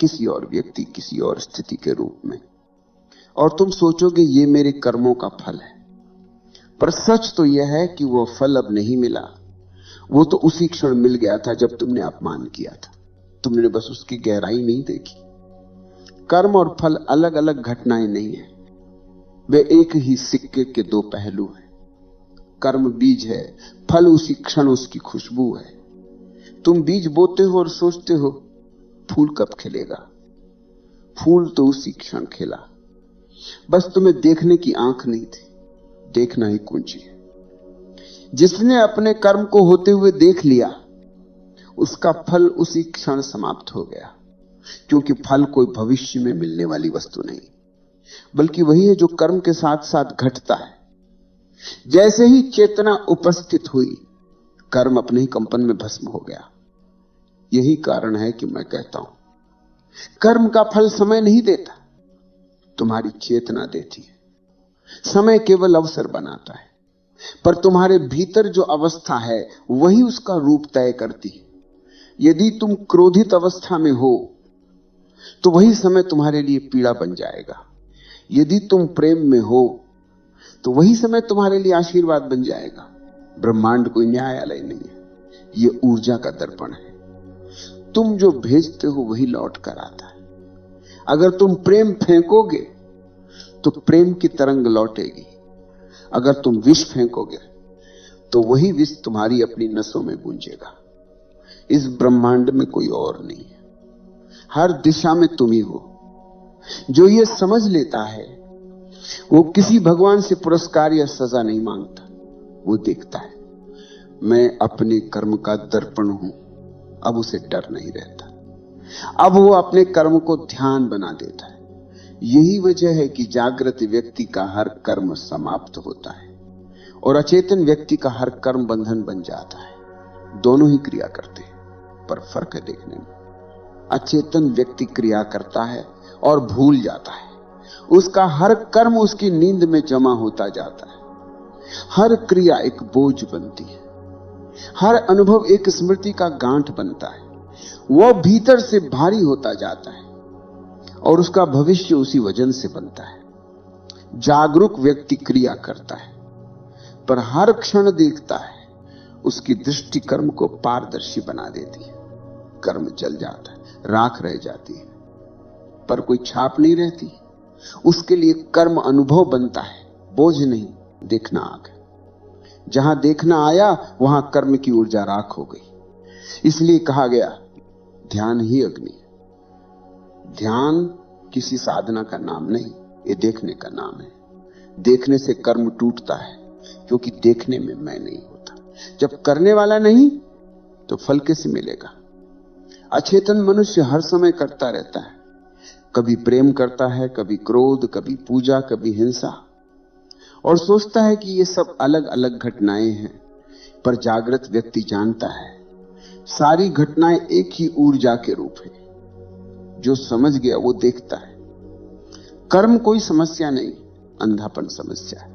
किसी और व्यक्ति, किसी और स्थिति के रूप में, और तुम सोचोगे ये मेरे कर्मों का फल है। पर सच तो यह है कि वो फल अब नहीं मिला, वो तो उसी क्षण मिल गया था जब तुमने अपमान किया था। तुमने बस उसकी गहराई नहीं देखी। कर्म और फल अलग अलग घटनाएं नहीं है, वे एक ही सिक्के के दो पहलू हैं। कर्म बीज है, फल उसी क्षण उसकी खुशबू है। तुम बीज बोते हो और सोचते हो फूल कब खिलेगा, फूल तो उसी क्षण खिला। बस तुम्हें देखने की आंख नहीं थी, देखना ही कुंजी है। जिसने अपने कर्म को होते हुए देख लिया उसका फल उसी क्षण समाप्त हो गया, क्योंकि फल कोई भविष्य में मिलने वाली वस्तु नहीं, बल्कि वही है जो कर्म के साथ साथ घटता है। जैसे ही चेतना उपस्थित हुई, कर्म अपने ही कंपन में भस्म हो गया। यही कारण है कि मैं कहता हूं कर्म का फल समय नहीं देता, तुम्हारी चेतना देती है। समय केवल अवसर बनाता है, पर तुम्हारे भीतर जो अवस्था है वही उसका रूप तय करती है। यदि तुम क्रोधित अवस्था में हो तो वही समय तुम्हारे लिए पीड़ा बन जाएगा। यदि तुम प्रेम में हो तो वही समय तुम्हारे लिए आशीर्वाद बन जाएगा। ब्रह्मांड कोई न्यायालय नहीं है, यह ऊर्जा का दर्पण है। तुम जो भेजते हो वही लौट कर आता है। अगर तुम प्रेम फेंकोगे तो प्रेम की तरंग लौटेगी। अगर तुम विष फेंकोगे तो वही विष तुम्हारी अपनी नसों में गूंजेगा। इस ब्रह्मांड में कोई और नहीं है, हर दिशा में तुम ही हो। जो ये समझ लेता है वो किसी भगवान से पुरस्कार या सजा नहीं मांगता, वो देखता है मैं अपने कर्म का दर्पण हूं, अब उसे डर नहीं रहता, अब वो अपने कर्म को ध्यान बना देता है। यही वजह है कि जागृत व्यक्ति का हर कर्म समाप्त होता है और अचेतन व्यक्ति का हर कर्म बंधन बन जाता है। दोनों ही क्रिया करते हैं, पर फर्क है देखने में। अचेतन व्यक्ति क्रिया करता है और भूल जाता है, उसका हर कर्म उसकी नींद में जमा होता जाता है। हर क्रिया एक बोझ बनती है, हर अनुभव एक स्मृति का गांठ बनता है। वह भीतर से भारी होता जाता है और उसका भविष्य उसी वजन से बनता है। जागरूक व्यक्ति क्रिया करता है पर हर क्षण देखता है, उसकी दृष्टि कर्म को पारदर्शी बना देती है। कर्म जल जाता है, राख रह जाती है, पर कोई छाप नहीं रहती। उसके लिए कर्म अनुभव बनता है, बोझ नहीं। देखना आ गया, जहां देखना आया वहां कर्म की ऊर्जा राख हो गई। इसलिए कहा गया ध्यान ही अग्नि है। ध्यान किसी साधना का नाम नहीं, ये देखने का नाम है। देखने से कर्म टूटता है, क्योंकि देखने में मैं नहीं होता। जब करने वाला नहीं तो फल कैसे मिलेगा? अचेतन मनुष्य हर समय करता रहता है, कभी प्रेम करता है, कभी क्रोध, कभी पूजा, कभी हिंसा, और सोचता है कि ये सब अलग अलग घटनाएं हैं। पर जागृत व्यक्ति जानता है सारी घटनाएं एक ही ऊर्जा के रूप है। जो समझ गया वो देखता है। कर्म कोई समस्या नहीं, अंधापन समस्या है,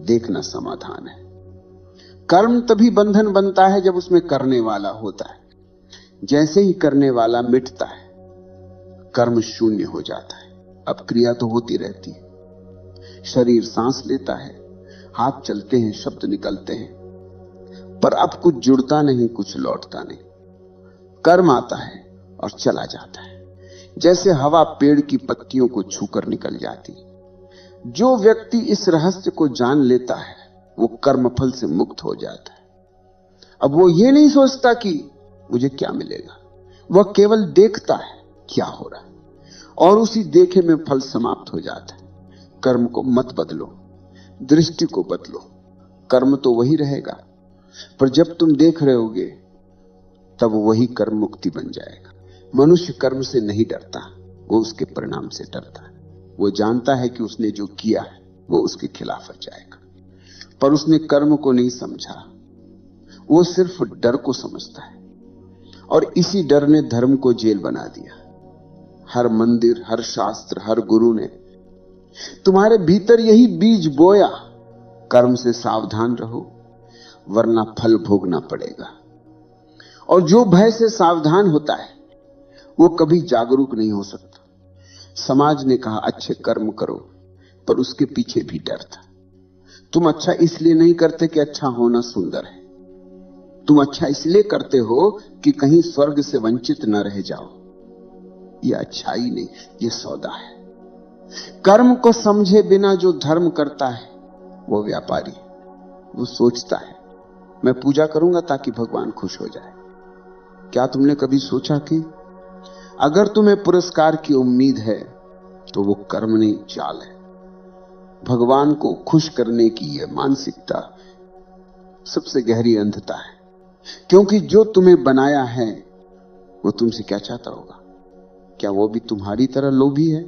देखना समाधान है। कर्म तभी बंधन बनता है जब उसमें करने वाला होता है। जैसे ही करने वाला मिटता है, कर्म शून्य हो जाता है। अब क्रिया तो होती रहती है, शरीर सांस लेता है, हाथ चलते हैं, शब्द निकलते हैं, पर अब कुछ जुड़ता नहीं, कुछ लौटता नहीं। कर्म आता है और चला जाता है, जैसे हवा पेड़ की पत्तियों को छूकर निकल जाती है। जो व्यक्ति इस रहस्य को जान लेता है वो कर्मफल से मुक्त हो जाता है। अब वो ये नहीं सोचता कि मुझे क्या मिलेगा, वह केवल देखता है क्या हो रहा है, और उसी देखे में फल समाप्त हो जाता है। कर्म को मत बदलो, दृष्टि को बदलो। कर्म तो वही रहेगा, पर जब तुम देख रहे होगे तब वही कर्म मुक्ति बन जाएगा। मनुष्य कर्म से नहीं डरता, वो उसके परिणाम से डरता है। वो जानता है कि उसने जो किया है वो उसके खिलाफ जाएगा, पर उसने कर्म को नहीं समझा, वो सिर्फ डर को समझता है, और इसी डर ने धर्म को जेल बना दिया। हर मंदिर, हर शास्त्र, हर गुरु ने तुम्हारे भीतर यही बीज बोया, कर्म से सावधान रहो वरना फल भोगना पड़ेगा। और जो भय से सावधान होता है वो कभी जागरूक नहीं हो सकता। समाज ने कहा अच्छे कर्म करो, पर उसके पीछे भी डर था। तुम अच्छा इसलिए नहीं करते कि अच्छा होना सुंदर है, तुम अच्छा इसलिए करते हो कि कहीं स्वर्ग से वंचित न रह जाओ। यह अच्छाई नहीं, यह सौदा है। कर्म को समझे बिना जो धर्म करता है वो व्यापारी है। वो सोचता है मैं पूजा करूंगा ताकि भगवान खुश हो जाए। क्या तुमने कभी सोचा कि अगर तुम्हें पुरस्कार की उम्मीद है तो वो कर्म नहीं, चाल है। भगवान को खुश करने की यह मानसिकता सबसे गहरी अंधता है, क्योंकि जो तुम्हें बनाया है वो तुमसे क्या चाहता होगा? क्या वो भी तुम्हारी तरह लोभी है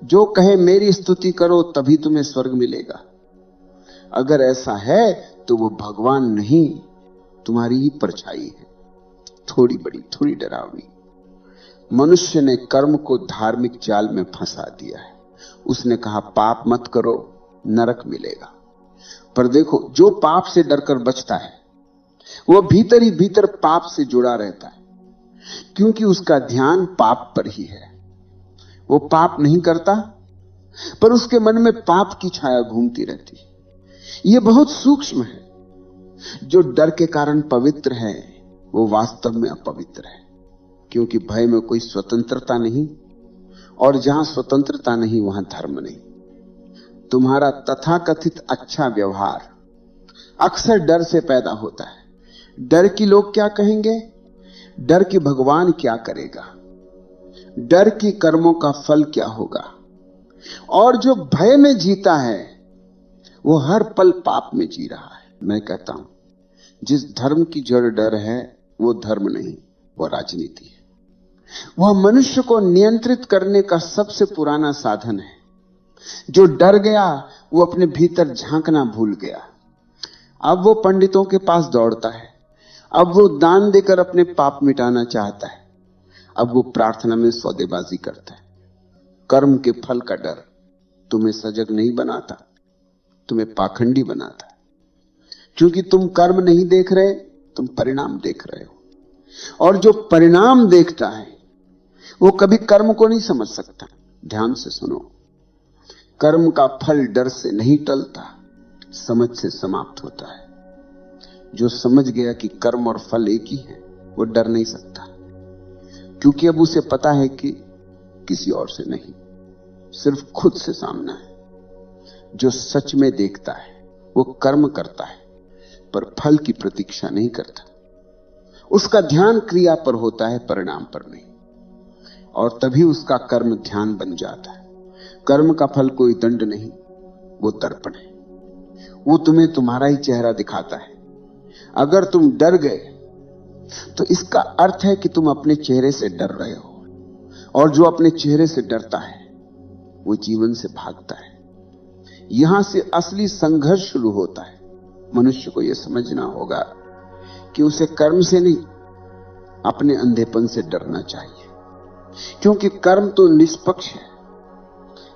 जो कहे मेरी स्तुति करो तभी तुम्हें स्वर्ग मिलेगा? अगर ऐसा है तो वो भगवान नहीं, तुम्हारी ही परछाई है, थोड़ी बड़ी, थोड़ी डरावनी। मनुष्य ने कर्म को धार्मिक जाल में फंसा दिया है। उसने कहा पाप मत करो, नरक मिलेगा। पर देखो, जो पाप से डरकर बचता है वह भीतर ही भीतर पाप से जुड़ा रहता है, क्योंकि उसका ध्यान पाप पर ही है। वो पाप नहीं करता, पर उसके मन में पाप की छाया घूमती रहती है। यह बहुत सूक्ष्म है। जो डर के कारण पवित्र है वो वास्तव में अपवित्र है, क्योंकि भय में कोई स्वतंत्रता नहीं, और जहां स्वतंत्रता नहीं वहां धर्म नहीं। तुम्हारा तथाकथित अच्छा व्यवहार अक्सर डर से पैदा होता है। डर की लोग क्या कहेंगे? डर कि भगवान क्या करेगा, डर कि कर्मों का फल क्या होगा। और जो भय में जीता है वो हर पल पाप में जी रहा है। मैं कहता हूं जिस धर्म की जड़ डर है वो धर्म नहीं, वो राजनीति है। वह मनुष्य को नियंत्रित करने का सबसे पुराना साधन है। जो डर गया वो अपने भीतर झांकना भूल गया। अब वो पंडितों के पास दौड़ता है, अब वो दान देकर अपने पाप मिटाना चाहता है, अब वो प्रार्थना में सौदेबाजी करता है। कर्म के फल का डर तुम्हें सजग नहीं बनाता, तुम्हें पाखंडी बनाता है। क्योंकि तुम कर्म नहीं देख रहे, तुम परिणाम देख रहे हो। और जो परिणाम देखता है वो कभी कर्म को नहीं समझ सकता। ध्यान से सुनो, कर्म का फल डर से नहीं टलता, समझ से समाप्त होता है। जो समझ गया कि कर्म और फल एक ही है, वो डर नहीं सकता, क्योंकि अब उसे पता है कि किसी और से नहीं, सिर्फ खुद से सामना है। जो सच में देखता है वो कर्म करता है पर फल की प्रतीक्षा नहीं करता। उसका ध्यान क्रिया पर होता है, परिणाम पर नहीं। और तभी उसका कर्म ध्यान बन जाता है। कर्म का फल कोई दंड नहीं, वो दर्पण है। वो तुम्हें तुम्हारा ही चेहरा दिखाता है। अगर तुम डर गए तो इसका अर्थ है कि तुम अपने चेहरे से डर रहे हो। और जो अपने चेहरे से डरता है वो जीवन से भागता है। यहां से असली संघर्ष शुरू होता है। मनुष्य को यह समझना होगा कि उसे कर्म से नहीं, अपने अंधेपन से डरना चाहिए। क्योंकि कर्म तो निष्पक्ष है,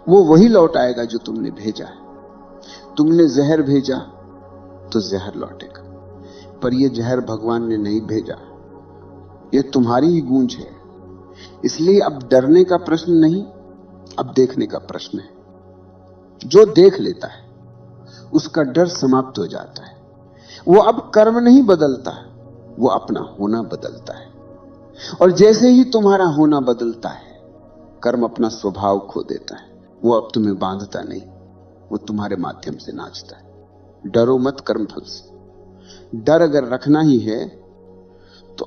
वो वही लौट आएगा जो तुमने भेजा है। तुमने जहर भेजा तो जहर लौटेगा, पर यह जहर भगवान ने नहीं भेजा, यह तुम्हारी ही गूंज है। इसलिए अब डरने का प्रश्न नहीं, अब देखने का प्रश्न है। जो देख लेता है उसका डर समाप्त हो जाता है। वो अब कर्म नहीं बदलता, वो अपना होना बदलता है। और जैसे ही तुम्हारा होना बदलता है, कर्म अपना स्वभाव खो देता है। वो अब तुम्हें बांधता नहीं, वो तुम्हारे माध्यम से नाचता है। डरो मत कर्म फल से। डर अगर रखना ही है